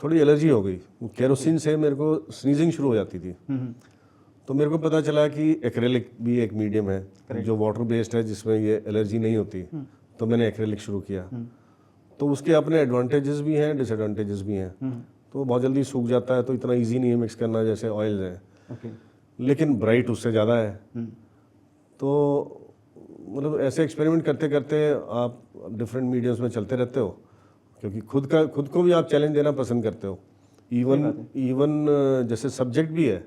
थोड़ी एलर्जी हो गई केरोसिन से, मेरे को स्नीजिंग शुरू हो जाती थी। तो मेरे को पता चला कि एक्रेलिक भी एक मीडियम है जो वाटर बेस्ड है, जिसमें ये एलर्जी नहीं होती। तो मैंने एक्रेलिक शुरू किया। तो उसके अपने एडवांटेजेस भी हैं, डिसएडवांटेजेस भी हैं। तो बहुत जल्दी सूख जाता है, तो इतना इजी नहीं है मिक्स करना जैसे ऑयल है। लेकिन ब्राइट उससे ज़्यादा है। तो मतलब ऐसे एक्सपेरिमेंट करते करते आप डिफरेंट मीडियम्स में चलते रहते हो, क्योंकि खुद को भी आप चैलेंज देना पसंद करते हो। इवन जैसे सब्जेक्ट भी है,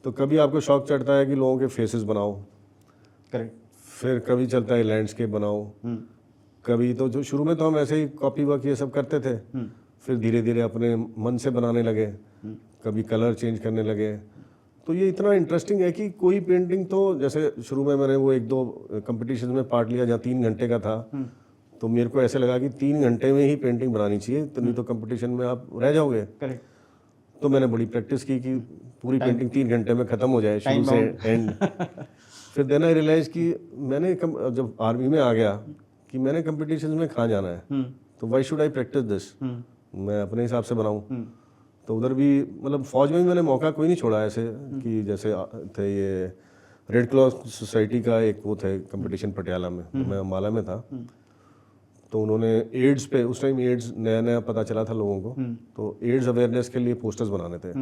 तो कभी आपको शौक चढ़ता है कि लोगों के फेसेस बनाओ, करेक्ट। फिर कभी चलता है लैंडस्केप बनाओ, कभी तो जो शुरू में तो हम ऐसे ही कॉपी वर्क ये सब करते थे, फिर धीरे धीरे अपने मन से बनाने लगे, कभी कलर चेंज करने लगे। तो ये इतना इंटरेस्टिंग है कि कोई पेंटिंग तो जैसे शुरू में मैंने वो 1-2 कंपटीशन में पार्ट लिया जहाँ 3 घंटे का था, तो मेरे को ऐसे लगा कि 3 घंटे में ही पेंटिंग बनानी चाहिए, तो नहीं तो कंपटीशन में आप रह जाओगे। करेक्ट। तो मैंने बड़ी प्रैक्टिस की कि पूरी पेंटिंग 3 घंटे में ख़त्म हो जाए शुरू से एंड। फिर देन आई रियलाइज कि मैंने जब आर्मी में आ गया कि मैंने कंपटीशन में कहाँ जाना है, तो why should I practice this, मैं अपने हिसाब से बनाऊँ। तो उधर भी मतलब फौज में भी मैंने मौका कोई नहीं छोड़ा ऐसे कि जैसे थे ये रेड क्रॉस सोसाइटी का एक वो थे कंपटीशन पटियाला में, मैं अम्बाला में था। तो उन्होंने एड्स पे, उस टाइम एड्स नया नया पता चला था लोगों को, तो एड्स अवेयरनेस के लिए पोस्टर्स बनाने थे।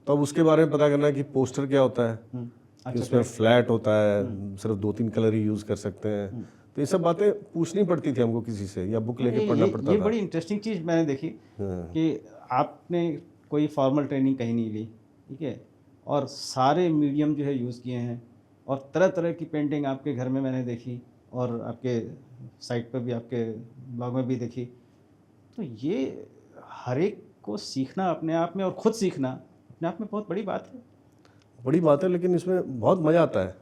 तो अब उसके बारे में पता करना कि पोस्टर क्या होता है, कि उसमें फ्लैट होता है, सिर्फ 2-3 कलर ही यूज़ कर सकते हैं। तो ये सब बातें पूछनी पड़ती थी हमको किसी से, या बुक लेके पढ़ना पड़ता था। ये बड़ी इंटरेस्टिंग चीज़ मैंने देखी कि आपने कोई फॉर्मल ट्रेनिंग कहीं नहीं ली, ठीक है, और सारे मीडियम जो है यूज़ किए हैं, और तरह तरह की पेंटिंग आपके घर में मैंने देखी, और आपके साइट पर भी, आपके ब्लॉग में भी देखी। तो ये हर एक को सीखना अपने आप में, और ख़ुद सीखना अपने आप में बहुत बड़ी बात है। बड़ी बात है, लेकिन इसमें बहुत मज़ा आता है।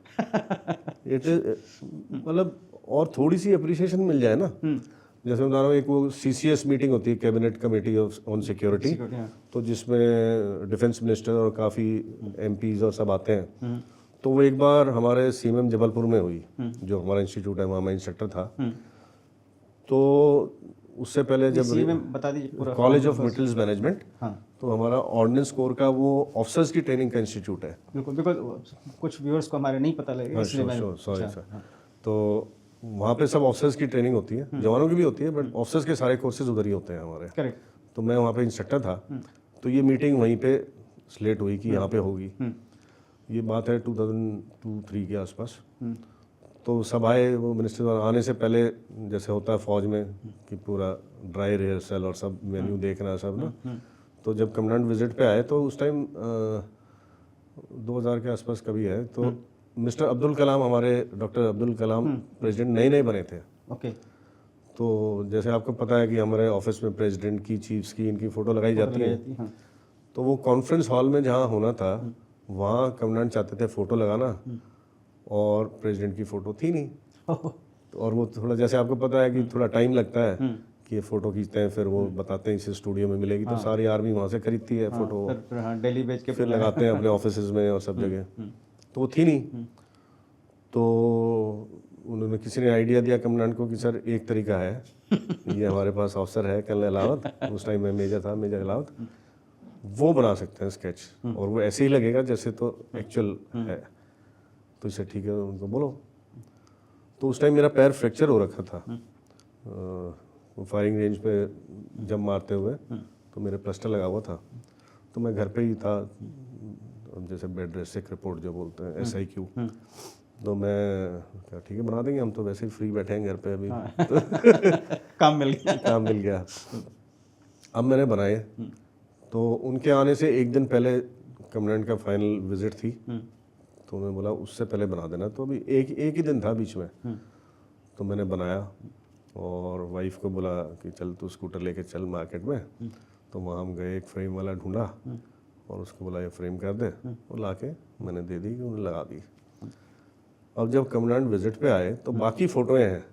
मतलब और थोड़ी सी अप्रिसिएशन मिल जाए ना, जैसे बता रहा हूँ, एक वो CCS मीटिंग होती है, कैबिनेट कमेटी ऑन सिक्योरिटी, तो जिसमें डिफेंस मिनिस्टर और काफ़ी MPs और सब आते हैं। तो वो एक बार हमारे CMM जबलपुर में हुई, जो हमारा इंस्टीट्यूट है, वहाँ मैं इंस्ट्रक्टर था। तो उससे पहले जब बता दीजिए, कॉलेज ऑफ मिलिट्री मैनेजमेंट, तो हमारा ऑर्डिनेंस कोर का वो ऑफिसर्स की ट्रेनिंग का इंस्टीट्यूट है। बिल्कुल, बिकॉज कुछ व्यूअर्स को हमारे नहीं पता लगेगा, इसलिए मैं सॉरी सर। तो वहाँ पे सब ऑफिसर्स की ट्रेनिंग होती है, जवानों की भी होती है, बट ऑफिसर्स के सारे कोर्सेज उधर ही होते हैं हमारे। करेक्ट। तो मैं वहाँ पे इंस्ट्रक्टर था। तो ये मीटिंग वहीं पे स्लेट हुई कि यहाँ पे होगी। ये बात है 2002-3 के आसपास। तो सब आए, वो मिनिस्टर आने से पहले जैसे होता है फौज में कि पूरा ड्राई रिहर्सल और सब मेन्यू देखना सब ना। तो जब कमांडेंट विजिट पे आए तो उस टाइम 2000 के आसपास कभी है, तो मिस्टर अब्दुल कलाम, हमारे डॉक्टर अब्दुल कलाम प्रेसिडेंट नए नए बने थे। ओके। तो जैसे आपको पता है कि हमारे ऑफिस में प्रेसिडेंट की, चीफ्स की, इनकी फ़ोटो लगाई जाती है। हाँ। तो वो कॉन्फ्रेंस हॉल में जहाँ होना था वहाँ कमांडेंट चाहते थे फ़ोटो लगाना, और प्रेसिडेंट की फ़ोटो थी नहीं। और वो थोड़ा, जैसे आपको पता है कि थोड़ा टाइम लगता है कि ये फ़ोटो खींचते हैं, फिर वो बताते हैं इस स्टूडियो में मिलेगी, तो सारी आर्मी वहाँ से खरीदती है फ़ोटो, फिर हाँ, दिल्ली भेज के फिर लगाते हैं अपने ऑफिस में और सब जगह। तो वो थी नहीं। तो उन्होंने, किसी ने आइडिया दिया कमांडेंट को कि सर एक तरीका है, ये हमारे पास अफसर है कर्नल अलावत, उस टाइम में मेजर था, मेजर अलावत, वो बना सकते हैं स्केच, और वो ऐसे ही लगेगा जैसे तो एक्चुअल है। तो इसे ठीक है, उनको बोलो। तो उस टाइम मेरा पैर फ्रैक्चर हो रखा था, वो फायरिंग रेंज पे जंप मारते हुए, तो मेरे प्लास्टर लगा हुआ था। तो मैं घर पे ही था, जैसे बेड रेस्ट सिक रिपोर्ट जो बोलते हैं, SIQ। तो मैं क्या, ठीक है बना देंगे, हम तो वैसे ही फ्री बैठे हैं घर पे अभी। काम मिल गया। काम मिल गया। अब मैंने बनाए। तो उनके आने से एक दिन पहले कमांडेंट का फाइनल विजिट थी, तो उन्होंने बोला उससे पहले बना देना। तो अभी एक ही दिन था बीच में, तो मैंने बनाया और वाइफ को बोला कि चल तू स्कूटर लेके चल मार्केट में। तो वहाँ हम गए, एक फ्रेम वाला ढूंढा और उसको बोला ये फ्रेम कर दे, और ला के मैंने दे दी, उन्होंने लगा दी। अब जब कमांडेंट विजिट पे आए तो बाकी फ़ोटोएँ हैं,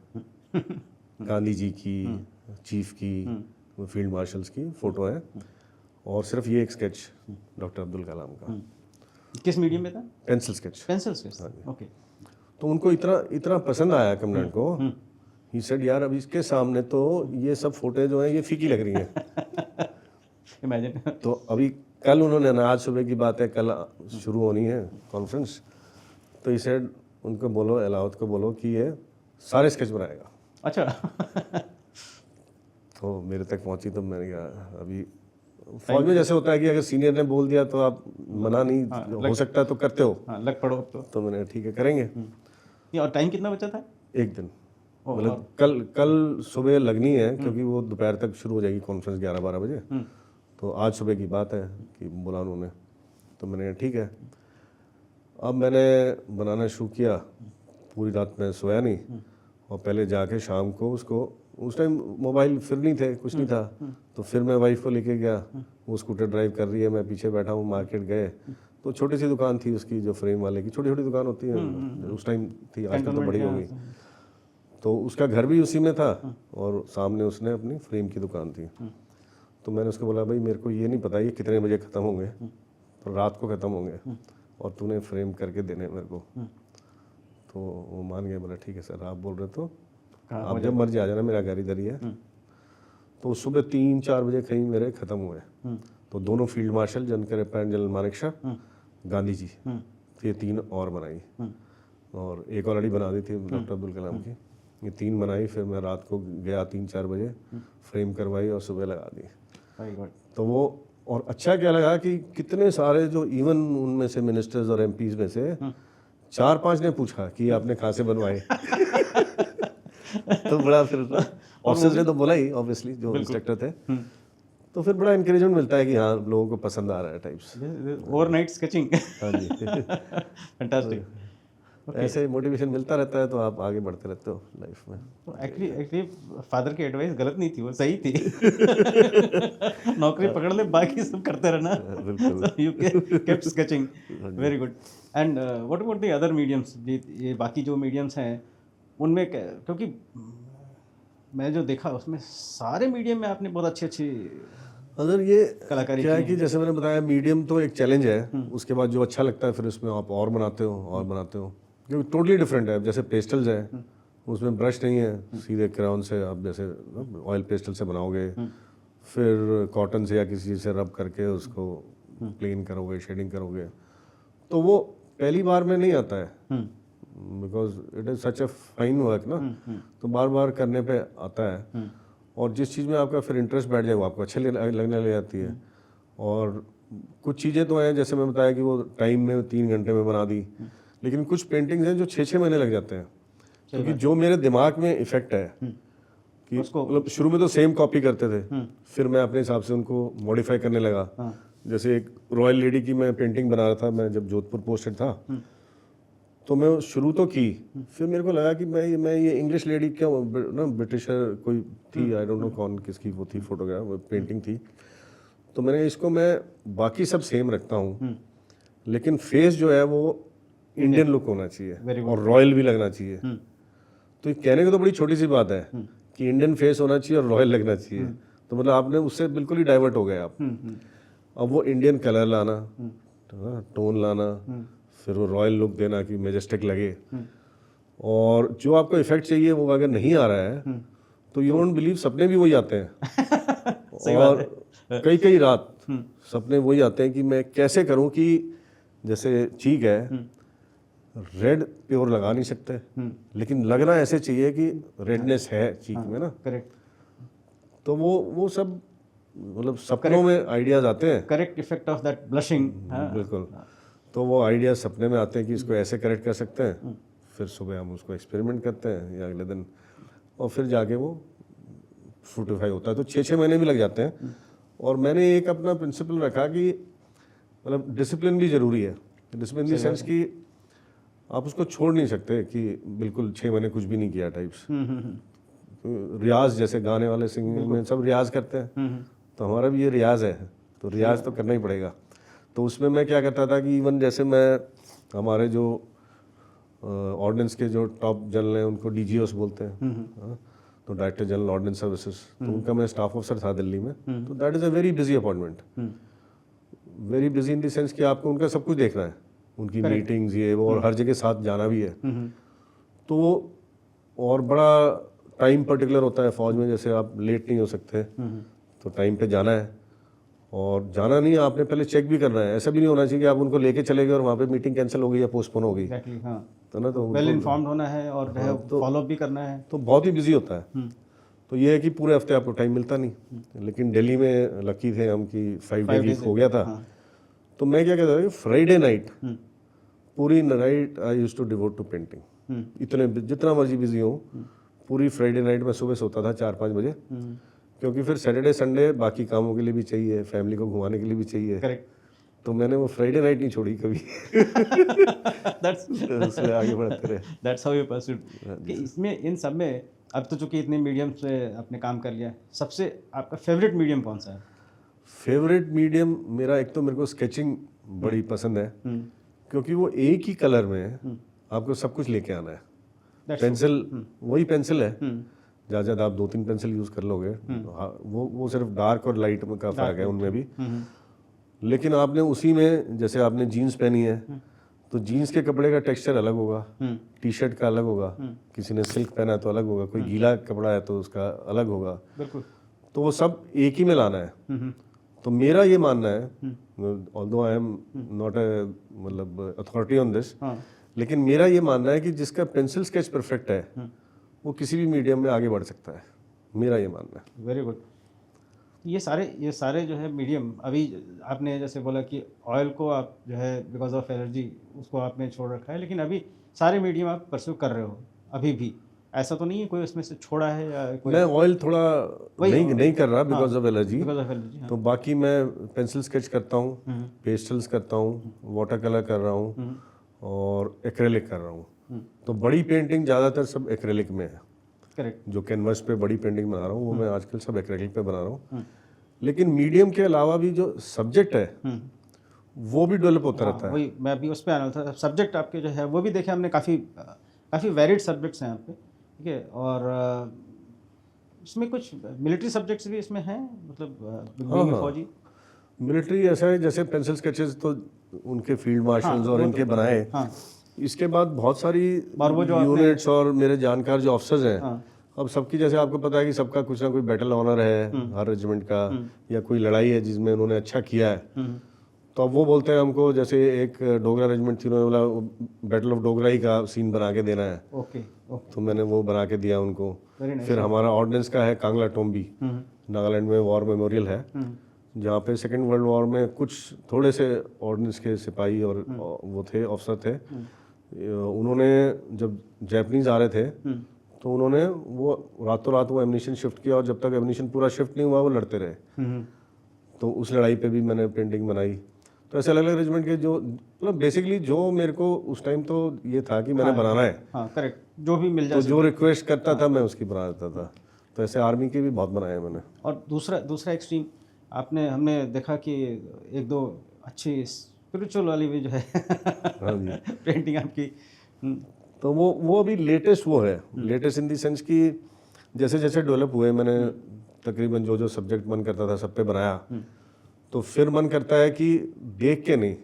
गांधी जी की, चीफ की, फील्ड मार्शल्स की फ़ोटो है, और सिर्फ ये एक स्केच डॉक्टर अब्दुल कलाम का। किस मीडियम में था? Pencil sketch. Pencil sketch. Okay. तो उनको इतना पसंद आया कमांडेंट को, ही सेड यार अब इसके सामने तो ये सब फोटो जो हैं ये फीकी लग रही हैं। इमेजिन। तो अभी कल उन्होंने, आज सुबह की बात है, कल शुरू होनी है कॉन्फ्रेंस, तो ही सेड उनको बोलो, अलावत को बोलो कि ये सारे स्केच बनाएगा। अच्छा। तो मेरे तक पहुंची, तो मैंने कहा अभी फौज में जैसे होता है कि अगर सीनियर ने बोल दिया तो आप मना नहीं, हो सकता है तो करते हो। हाँ, लग पड़ो तो मैंने ठीक है करेंगे। ये और टाइम कितना बचा था? एक दिन, मतलब कल सुबह लगनी है, क्योंकि वो दोपहर तक शुरू हो जाएगी कॉन्फ्रेंस 11-12 बजे। तो आज सुबह की बात है कि बोला उन्होंने, तो मैंने ठीक है। अब मैंने बनाना शुरू किया, पूरी रात में सोया नहीं, और पहले जाके शाम को उसको, उस टाइम मोबाइल फिर नहीं थे, कुछ नहीं था, तो फिर मैं वाइफ को लेके गया, वो स्कूटर ड्राइव कर रही है, मैं पीछे बैठा हूँ, मार्केट गए। तो छोटी सी दुकान थी उसकी, जो फ्रेम वाले की छोटी छोटी दुकान होती है, उस टाइम थी, आजकल तो बड़ी हो गई। तो उसका घर भी उसी में था, और सामने उसने अपनी फ्रेम की दुकान थी। तो मैंने उसको बोला भाई मेरे को ये नहीं पता ये कितने बजे ख़त्म होंगे, तो रात को ख़त्म होंगे, और तूने फ्रेम करके देने मेरे को। तो वो मान गए, बोला ठीक है सर आप बोल रहे तो आप जब मर्जी आ जाना, मेरा घर इधर ही है। तो सुबह 3-4 बजे कहीं मेरे ख़त्म हुए। तो दोनों फील्ड मार्शल, जिनके रिटायर्ड जनरल मानेकशा, गांधी जी, ये 3 और बनाई, और एक ऑलरेडी बना दी थी डॉक्टर अब्दुल कलाम की। ये 3 बनाई, फिर मैं रात को गया 3-4 बजे, फ्रेम करवाई और सुबह लगा दी। तो वो, और अच्छा क्या लगा कि कितने सारे जो इवन उनमें से मिनिस्टर्स और MPs में से 4-5 ने पूछा कि आपने कहाँ से बनवाए। तो बड़ा, फिर ऑफिसर्स ने तो बोला ही ऑब्वियसली, जो इंस्ट्रक्टर थे। तो फिर बड़ा इंकरेजमेंट मिलता है कि हाँ लोगों को पसंद आ रहा है टाइप्स। Overnight sketching. हाँ जी। फैंटास्टिक। ऐसे मोटिवेशन मिलता रहता है, तो आप आगे बढ़ते रहते हो लाइफ में। तो एक्चुअली फादर की एडवाइस गलत नहीं थी, वो सही थी। नौकरी पकड़ ले, बाकी सब करते रहना। बिल्कुल। You kept sketching, very good. And what about the other mediums? ये बाकी जो मीडियम्स हैं उनमें, क्योंकि मैं जो देखा उसमें सारे मीडियम में आपने बहुत अच्छी अगर ये कलाकारी क्या है कि जैसे मैंने बताया, मीडियम तो एक चैलेंज है, उसके बाद जो अच्छा लगता है फिर उसमें आप और बनाते हो और बनाते हो, क्योंकि टोटली डिफरेंट है। जैसे पेस्टल्स है, उसमें ब्रश नहीं है, सीधे क्राउन से आप जैसे ऑयल पेस्टल से बनाओगे, फिर कॉटन से या किसी चीज़ से रब करके उसको प्लेन करोगे, शेडिंग करोगे, तो वो पहली बार में नहीं आता है, because it is such a fine work ना, तो बार बार करने पे आता है। और जिस चीज़ में आपका फिर इंटरेस्ट बैठ जाए वो आपको अच्छे लगने लग जाती है। और कुछ चीज़ें तो हैं, जैसे मैं बताया कि वो टाइम में 3 घंटे में बना दी, लेकिन कुछ पेंटिंग्स हैं जो 6-6 महीने लग जाते हैं, क्योंकि जो मेरे दिमाग में इफेक्ट है कि मतलब शुरू में तो सेम कॉपी करते थे, फिर मैं अपने हिसाब से उनको मॉडिफाई करने लगा। जैसे एक रॉयल लेडी की मैं पेंटिंग बना रहा था, मैं जब जोधपुर पोस्टेड था, तो मैं शुरू तो की, फिर मेरे को लगा कि मैं ये इंग्लिश लेडी क्या ना, ब्रिटिशर कोई थी, आई डोंट नो कौन किसकी वो थी फोटोग्राफ पेंटिंग थी, तो मैंने इसको मैं बाकी सब सेम रखता हूँ, लेकिन फेस जो है वो इंडियन लुक होना चाहिए और रॉयल भी लगना चाहिए। तो ये कहने की तो बड़ी छोटी सी बात है कि इंडियन फेस होना चाहिए और रॉयल लगना चाहिए, तो मतलब आपने उससे बिल्कुल ही डाइवर्ट हो गए आप। अब वो इंडियन कलर लाना, टोन लाना, फिर वो रॉयल लुक देना कि मेजेस्टिक लगे, और जो आपको इफेक्ट चाहिए वो अगर नहीं आ रहा है तो यू वोंट बिलीव सपने भी वही आते हैं और कई कई रात सपने वही आते हैं कि मैं कैसे करूं कि जैसे चीक है, रेड प्योर लगा नहीं सकते, लेकिन लगना ऐसे चाहिए कि रेडनेस है चीक में ना। करेक्ट। तो वो सब मतलब सपनों में आइडियाज आते हैं। Correct effect of that blushing. बिल्कुल। तो वो आइडियाज सपने में आते हैं कि इसको ऐसे करेक्ट कर सकते हैं, फिर सुबह हम उसको एक्सपेरिमेंट करते हैं या अगले दिन, और फिर जाके वो फ्रूटिफाई होता है। तो 6-6 महीने भी लग जाते हैं। और मैंने एक अपना प्रिंसिपल रखा कि मतलब डिसिप्लिन भी ज़रूरी है। डिसिप्लिन इन द सेंस कि आप उसको छोड़ नहीं सकते कि बिल्कुल 6 महीने कुछ भी नहीं किया टाइप्स। रियाज, जैसे गाने वाले सिंगिंग में सब रियाज करते हैं, तो हमारा भी ये रियाज है, तो रियाज तो करना ही पड़ेगा। तो उसमें मैं क्या करता था कि इवन जैसे मैं हमारे जो ऑर्डिनेंस के जो टॉप जनरल हैं उनको डीजीओस बोलते हैं, तो डायरेक्टर जनरल ऑर्डिनेंस सर्विसेज, तो उनका मैं स्टाफ ऑफिसर था दिल्ली में। तो that is a very busy appointment, very busy in the sense कि आपको उनका सब कुछ देखना है, उनकी मीटिंग्स ये वो, और हर जगह साथ जाना भी है। तो और बड़ा टाइम पर्टिकुलर होता है फौज में, जैसे आप लेट नहीं हो सकते, तो टाइम पे जाना है। और जाना नहीं, आपने पहले चेक भी करना है। ऐसा भी नहीं होना चाहिए कि आप उनको लेके चले गए और वहाँ पे मीटिंग कैंसिल हो गई या पोस्टपोन हो गई। तो ना, तो वेल इन्फॉर्म्ड होना है और फॉलो अप भी करना है, तो बहुत ही बिजी होता है। तो ये है कि पूरे हफ्ते आपको टाइम मिलता नहीं, लेकिन दिल्ली में लकी थे हम कि 5 डे वीक हो गया था। तो मैं क्या कहता था, फ्राइडे नाइट पूरी night I used to devote to painting. इतने जितना मर्जी बिजी हो, पूरी फ्राइडे नाइट में सुबह सोता था 4-5 बजे, क्योंकि फिर सैटरडे संडे बाकी कामों के लिए भी चाहिए, फैमिली को घुमाने के लिए भी चाहिए। करेक्ट। तो मैंने वो फ्राइडे नाइट नहीं छोड़ी कभी। उसमें आगे बढ़ते रहे। That's how you pursued. कि इसमें इन सब में अब तो चूंकि इतने मीडियम से आपने काम कर लिया, सबसे आपका फेवरेट मीडियम कौन सा है? फेवरेट मीडियम मेरा, एक तो मेरे को स्केचिंग बड़ी पसंद है, क्योंकि वो एक ही कलर में आपको सब कुछ लेके आना है। पेंसिल वही पेंसिल है, ज़्यादा ज़्यादा आप 2-3 पेंसिल यूज़ कर लोगे, वो सिर्फ डार्क और लाइट में का फ़र्क है उनमें भी। लेकिन आपने उसी में, जैसे आपने जीन्स पहनी है, तो जीन्स के कपड़े का टेक्सचर अलग होगा, टी शर्ट का अलग होगा, किसी ने सिल्क पहना है तो अलग होगा, कोई गीला कपड़ा है तो उसका अलग होगा। बिल्कुल। तो वो सब एक ही में लाना है। तो मेरा ये मानना है, although I am not a मतलब अथॉरिटी ऑन दिस, लेकिन मेरा ये मानना है कि जिसका पेंसिल स्केच परफेक्ट है वो किसी भी मीडियम में आगे बढ़ सकता है, मेरा ये मानना है। Very good. ये सारे जो है मीडियम, अभी आपने जैसे बोला कि ऑयल को आप जो है बिकॉज ऑफ एलर्जी उसको आपने छोड़ रखा है, लेकिन अभी सारे मीडियम आप परस्यू कर रहे हो अभी भी, ऐसा तो नहीं है कोई उसमें से छोड़ा है या कोई? मैं ऑयल थोड़ा नहीं कर रहा बिकॉज ऑफ एलर्जी। तो बाकी मैं पेंसिल स्केच करता हूँ, पेस्टल्स करता हूँ, वाटर कलर कर रहा हूँ और एक्रेलिक कर रहा हूँ। तो बड़ी पेंटिंग ज़्यादातर सब एक्रेलिक में है। करेक्ट। जो कैनवस पे बड़ी पेंटिंग बना रहा हूँ वो मैं आजकल सब एक्रेलिक पे बना रहा हूँ। लेकिन मीडियम के अलावा भी जो सब्जेक्ट है वो भी डेवलप होता रहता है। वही मैं अभी उस पर आना था। सब्जेक्ट आपके जो है वो भी देखे हमने, काफ़ी वेरिड सब्जेक्ट्स हैं आपके, ठीक है। और इसमें कुछ मिलिट्री सब्जेक्ट्स भी इसमें हैं, मतलब फौजी मिलिट्री ऐसा है, जैसे पेंसिल स्केचेस तो उनके फील्ड मार्शल्स और इनके बनाए। इसके बाद बहुत सारी यूनिट्स और मेरे जानकार जो ऑफिसर्स हैं, अब सबकी, जैसे आपको पता है कि सबका कुछ ना कोई बैटल ऑनर है हर रेजिमेंट का, या कोई लड़ाई है जिसमें उन्होंने अच्छा किया है। तो अब वो बोलते हैं हमको, जैसे एक डोगरा रेजिमेंट थी, उन्होंने बोला बैटल ऑफ डोगरा ही का सीन बना के देना है। ओके। तो मैंने वो बना के दिया उनको। फिर हमारा ऑर्डिनेंस का है कांगला टोम्बी, नागालैंड में वॉर मेमोरियल है, जहाँ पे सेकेंड वर्ल्ड वॉर में कुछ थोड़े से ऑर्डिनेंस के सिपाही और वो थे, अफसर थे, उन्होंने जब जैपनीज आ रहे थे तो उन्होंने वो रातों रात वो एमनिशन शिफ्ट किया, और जब तक एमनिशन पूरा शिफ्ट नहीं हुआ वो लड़ते रहे। तो उस लड़ाई पे भी मैंने पेंटिंग बनाई। तो ऐसे अलग अलग रेजिमेंट के जो मतलब बेसिकली जो मेरे को उस टाइम तो ये था कि मैंने बनाना है, हाँ करेक्ट, जो भी मिल जाए, तो जो रिक्वेस्ट करता था मैं उसकी बना देता था। तो ऐसे आर्मी के भी बहुत बनाए मैंने। और दूसरा एक्सट्रीम हमने देखा कि एक दो अच्छी स्पिरिचुअल वाली भी जो है हाँ जी पेंटिंग आपकी। तो वो अभी लेटेस्ट वो है, लेटेस्ट इन दी सेंस कि जैसे जैसे डेवलप हुए मैंने तकरीबन जो जो सब्जेक्ट मन करता था सब पे बनाया। तो फिर मन करता है कि देख के नहीं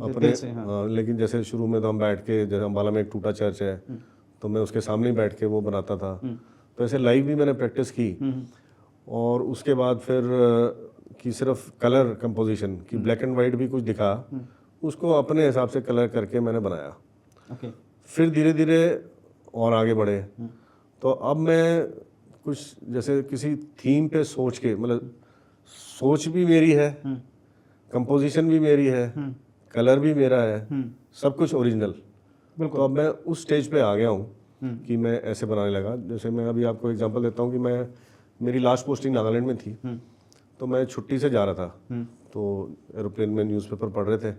अपने से, लेकिन जैसे शुरू में तो हम बैठ के, जैसे अम्बाला में एक टूटा चर्च है तो मैं उसके सामने ही बैठ के वो बनाता था। तो ऐसे लाइव भी मैंने प्रैक्टिस की। और उसके बाद फिर कि सिर्फ कलर कंपोजिशन की ब्लैक एंड वाइट भी कुछ दिखा, उसको अपने हिसाब से कलर करके मैंने बनाया। ओके। फिर धीरे धीरे और आगे बढ़े। तो अब मैं कुछ जैसे किसी थीम पे सोच के, मतलब सोच भी मेरी है, कंपोजिशन भी मेरी है, कलर भी मेरा है, सब कुछ ओरिजिनल। तो अब मैं उस स्टेज पे आ गया हूँ कि मैं ऐसे बनाने लगा। जैसे मैं अभी आपको एग्जांपल देता हूँ कि मेरी लास्ट पोस्टिंग नागालैंड में थी। तो मैं छुट्टी से जा रहा था, तो एरोप्लेन में न्यूज़पेपर पढ़ रहे थे,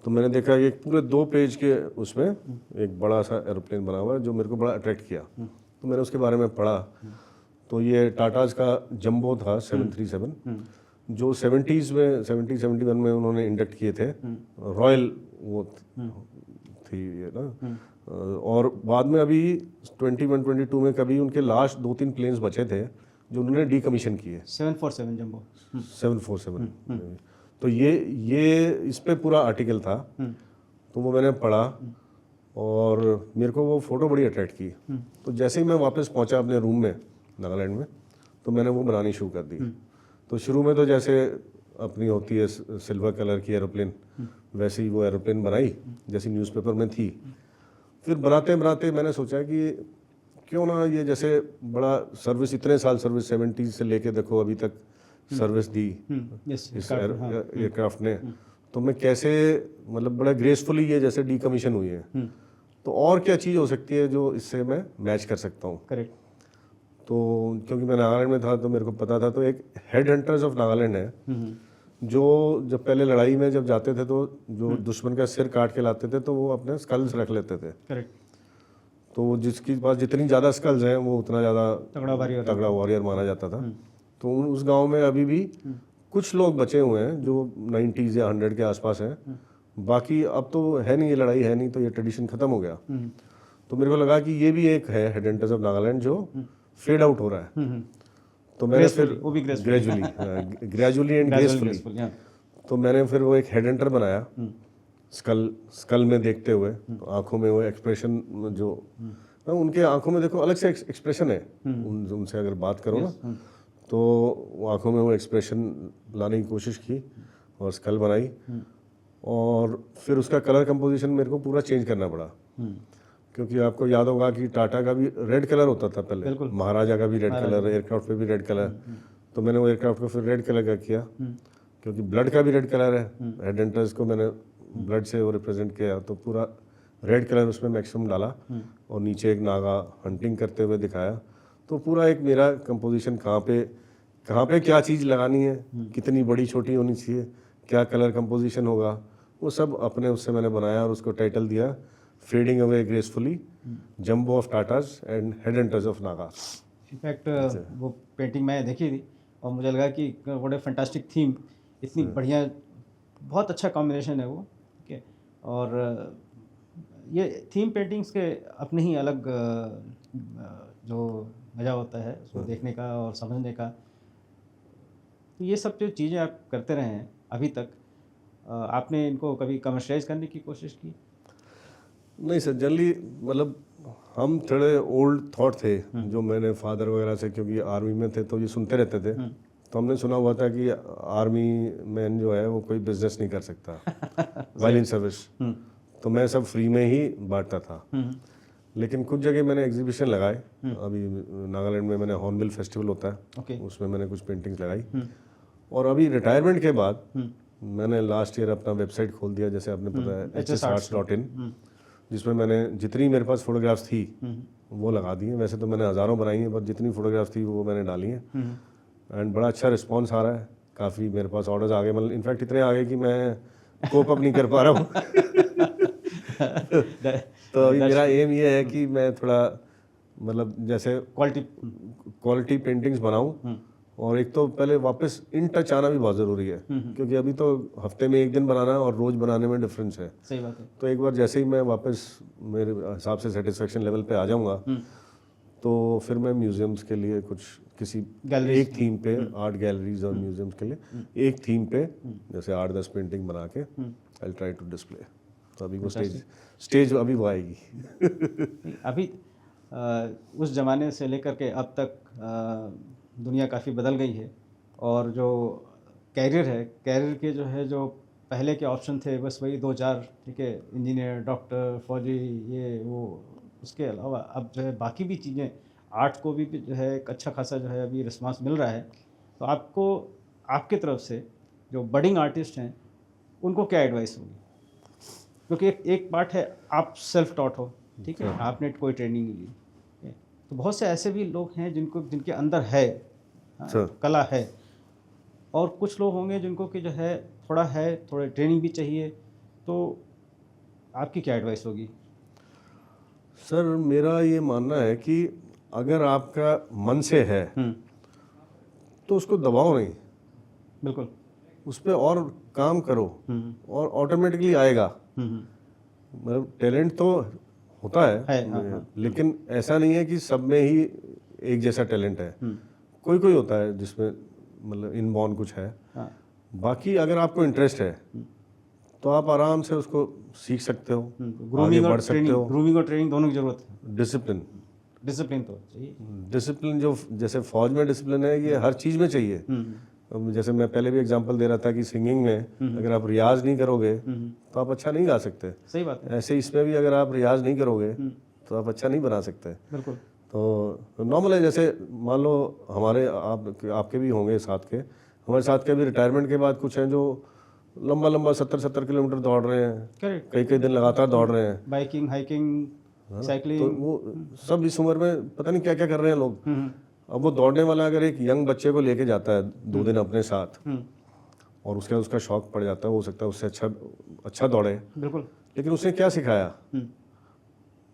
तो मैंने देखा कि एक पूरे 2 पेज के उसमें एक बड़ा सा एरोप्लेन बना हुआ है जो मेरे को बड़ा अट्रैक्ट किया। तो मैंने उसके बारे में पढ़ा। तो ये टाटाज का जंबो था 737, जो 70s में 71 में उन्होंने इंडक्ट किए थे, रॉयल वो थी ये ना। और बाद में अभी 21-22 में कभी उनके लास्ट 2-3 प्लेन्स बचे थे जो उन्होंने डीकमीशन किए। 747 जंबो 747। तो ये इस पे पूरा आर्टिकल था। तो वो मैंने पढ़ा और मेरे को वो फोटो बड़ी अट्रैक्ट की। तो जैसे ही मैं वापस पहुंचा अपने रूम में नागालैंड में, तो मैंने वो बनानी शुरू कर दी। तो शुरू में तो जैसे अपनी होती है सिल्वर कलर की एरोप्लेन, वैसे ही वो एरोप्लेन बनाई जैसी न्यूज़पेपर में थी। फिर बनाते बनाते मैंने सोचा कि क्यों ना ये जैसे बड़ा सर्विस, इतने साल सर्विस 70s से लेके देखो अभी तक सर्विस दी इस एयरक्राफ्ट ने, तो मैं कैसे मतलब बड़ा ग्रेसफुली ये जैसे डीकमीशन हुई है, तो और क्या चीज़ हो सकती है जो इससे मैं मैच कर सकता हूँ। करेक्ट। तो क्योंकि मैं नागालैंड में था तो मेरे को पता था, तो एक हेड हंटर्स ऑफ नागालैंड है जो जब पहले लड़ाई में जब जाते थे तो जो दुश्मन का सिर काट के लाते थे तो वो अपने स्कल्स रख लेते थे। करेक्ट। तो जिसके पास जितनी ज़्यादा स्कल्स हैं वो उतना ज़्यादा तगड़ा वॉरियर माना जाता था। तो उस गांव में अभी भी कुछ लोग बचे हुए हैं जो 90s या 100 के आसपास हैं। बाकी अब तो है नहीं, ये लड़ाई है नहीं, तो ये ट्रेडिशन खत्म हो गया। तो मेरे को लगा कि ये भी एक है हेड हंटर्स ऑफ नागालैंड जो फेड आउट हो रहा है। तो मैंने फिर ग्रेजुअली एंड ग्रेसफुली, तो मैंने फिर वो एक हेड हंटर बनाया स्कल में देखते हुए। तो आंखों में वो एक्सप्रेशन जो उनके आंखों में देखो अलग से एक्सप्रेशन है, उनसे अगर बात करो ना तो आंखों में वो एक्सप्रेशन लाने की कोशिश की और स्कल बनाई। और फिर उसका कलर कंपोजिशन मेरे को पूरा चेंज करना पड़ा, क्योंकि आपको याद होगा कि टाटा का भी रेड कलर होता था पहले, महाराजा का भी रेड कलर, एयरक्राफ्ट पे भी रेड कलर। तो मैंने वो एयरक्राफ्ट को फिर रेड कलर का किया, क्योंकि ब्लड का भी रेड कलर है। हेड हंटर्स को मैंने ब्लड से वो रिप्रेजेंट किया, तो पूरा रेड कलर उसमें मैक्सिमम डाला और नीचे एक नागा हंटिंग करते हुए दिखाया। तो पूरा एक मेरा कंपोजिशन कहाँ पे क्या चीज़ लगानी है, कितनी बड़ी छोटी होनी चाहिए, क्या कलर कंपोजिशन होगा, वो सब अपने उससे मैंने बनाया और उसको टाइटल दिया fading away gracefully, jumbo of Tatas and head hunters of Naga. In fact वो पेंटिंग मैं देखी थी और मुझे लगा कि व्हाट ए फैंटास्टिक थीम, इतनी बढ़िया, बहुत अच्छा कॉम्बिनेशन है वो। ठीक है। और ये थीम पेंटिंग्स के अपने ही अलग जो मज़ा होता है उसको देखने का और समझने का। तो ये सब जो चीज़ें आप करते रहे हैं अभी तक, आपने इनको कभी कमर्शियलाइज करने की कोशिश की? नहीं सर, जनरली मतलब हम थोड़े ओल्ड थॉट थे जो मैंने फादर वगैरह से, क्योंकि आर्मी में थे तो ये सुनते रहते थे। तो हमने सुना हुआ था कि आर्मी मैन जो है वो कोई बिजनेस नहीं कर सकता वाइल इन सर्विस। तो मैं सब फ्री में ही बांटता था। लेकिन कुछ जगह मैंने एग्जीबिशन लगाए। अभी नागालैंड में मैंने हॉर्नबिल फेस्टिवल होता है, उसमें मैंने कुछ पेंटिंग्स लगाई और अभी रिटायरमेंट के बाद मैंने लास्ट ईयर अपना वेबसाइट खोल दिया, जैसे आपने पता है hsarts.in, जिसमें मैंने जितनी मेरे पास फोटोग्राफ्स थी वो लगा दी हैं। वैसे तो मैंने हज़ारों बनाई हैं, पर जितनी फोटोग्राफ्स थी वो मैंने डाली हैं एंड बड़ा अच्छा रिस्पॉन्स आ रहा है। काफ़ी मेरे पास ऑर्डर्स आ गए, मतलब इनफैक्ट इतने आ गए कि मैं कोप अप नहीं कर पा रहा हूँ। तो अभी मेरा एम ये है कि मैं थोड़ा मतलब जैसे क्वालिटी पेंटिंग्स बनाऊं, और एक तो पहले वापस इन टच आना भी बहुत ज़रूरी है, क्योंकि अभी तो हफ्ते में एक दिन बनाना और रोज़ बनाने में डिफरेंस है। सही बात है। तो एक बार जैसे ही मैं वापस मेरे हिसाब से सेटिस्फेक्शन लेवल पे आ जाऊंगा, तो फिर मैं म्यूजियम्स के लिए कुछ किसी एक थीम पे, आर्ट गैलरीज और म्यूजियम्स के लिए एक थीम पे जैसे 8-10 पेंटिंग बना के आई ट्राई टू डिस्प्ले। तो अभी वो स्टेज अभी वो आएगी। अभी उस ज़माने से लेकर के अब तक दुनिया काफ़ी बदल गई है, और जो कैरियर के जो पहले के ऑप्शन थे बस वही 2-4, ठीक है, इंजीनियर, डॉक्टर, फौजी, ये वो, उसके अलावा अब जो है बाकी भी चीज़ें, आर्ट को भी जो है एक अच्छा खासा जो है अभी रिस्पांस मिल रहा है। तो आपको आपके तरफ से जो बडिंग आर्टिस्ट हैं उनको क्या एडवाइस होगी? क्योंकि एक पार्ट है आप सेल्फ टॉट हो, ठीक है, आपने कोई ट्रेनिंग नहीं ली, तो बहुत से ऐसे भी लोग हैं जिनके अंदर है कला है, और कुछ लोग होंगे जिनको कि जो है थोड़ा ट्रेनिंग भी चाहिए। तो आपकी क्या एडवाइस होगी? सर मेरा ये मानना है कि अगर आपका मन से है तो उसको दबाओ नहीं, बिल्कुल, उस पर और काम करो और ऑटोमेटिकली आएगा। मतलब टैलेंट तो होता है, हाँ। लेकिन ऐसा नहीं है कि सब में ही एक जैसा टैलेंट है। कोई होता है जिसमें मतलब इनबॉर्न कुछ है। बाकी अगर आपको इंटरेस्ट है तो आप आराम से उसको सीख सकते हो, आगे बढ़ सकते हो। ग्रूमिंग और ट्रेनिंग दोनों की जरूरत है। डिसिप्लिन तो चाहिए। डिसिप्लिन जो जैसे फौज में डिसिप्लिन है, ये हर चीज़ में चाहिए। जैसे मैं पहले भी एग्जांपल दे रहा था कि सिंगिंग में अगर आप रियाज नहीं करोगे तो आप अच्छा नहीं गा सकते। सही बात है। ऐसे इसमें भी अगर आप रियाज नहीं करोगे तो आप अच्छा नहीं बना सकते। बिल्कुल। तो नॉर्मल है, जैसे मान लो हमारे आपके भी होंगे साथ के, हमारे साथ के भी रिटायरमेंट के बाद कुछ हैं जो लंबा 70 किलोमीटर दौड़ रहे हैं, कई दिन लगातार दौड़ रहे हैं, बाइकिंग, हाइकिंग, साइकिलिंग। तो वो सब इस उम्र में पता नहीं क्या क्या कर रहे हैं लोग। अब वो दौड़ने वाला अगर एक यंग बच्चे को लेके जाता है 2 दिन अपने साथ और उसका शौक पड़ जाता है, हो सकता है उससे अच्छा दौड़े। बिल्कुल। लेकिन उसने क्या सिखाया?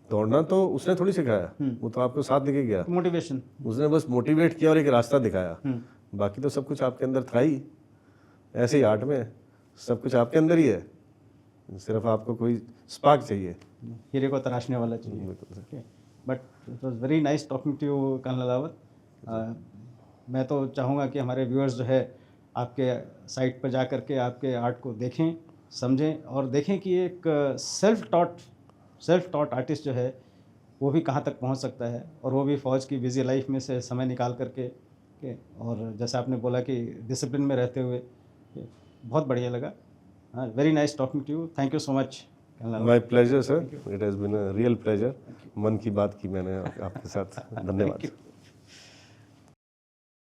दौड़ना तो उसने थोड़ी सिखाया, वो तो आपको साथ लेके गया, मोटिवेशन। उसने बस मोटिवेट किया और एक रास्ता दिखाया। बाकी तो सब कुछ आपके अंदर था ही। ऐसे ही आर्ट में सब कुछ आपके अंदर ही है, सिर्फ आपको कोई स्पार्क चाहिए, हीरे को तराशने वाला चाहिए। But it was very nice talking to you colonel Rawat. मैं तो चाहूँगा कि हमारे व्यूअर्स जो है आपके साइट पर जा कर के आपके आर्ट को देखें, समझें, और देखें कि एक सेल्फ टॉट आर्टिस्ट जो है वो भी कहाँ तक पहुँच सकता है, और वो भी फ़ौज की बिजी लाइफ में से समय निकाल करके और जैसे आपने बोला कि डिसिप्लिन में रहते हुए, बहुत बढ़िया लगा। हाँ, very nice talking to you. Thank you so much. My pleasure sir, it has been a real pleasure. मन की बात की मैंने आपके साथ। धन्यवाद।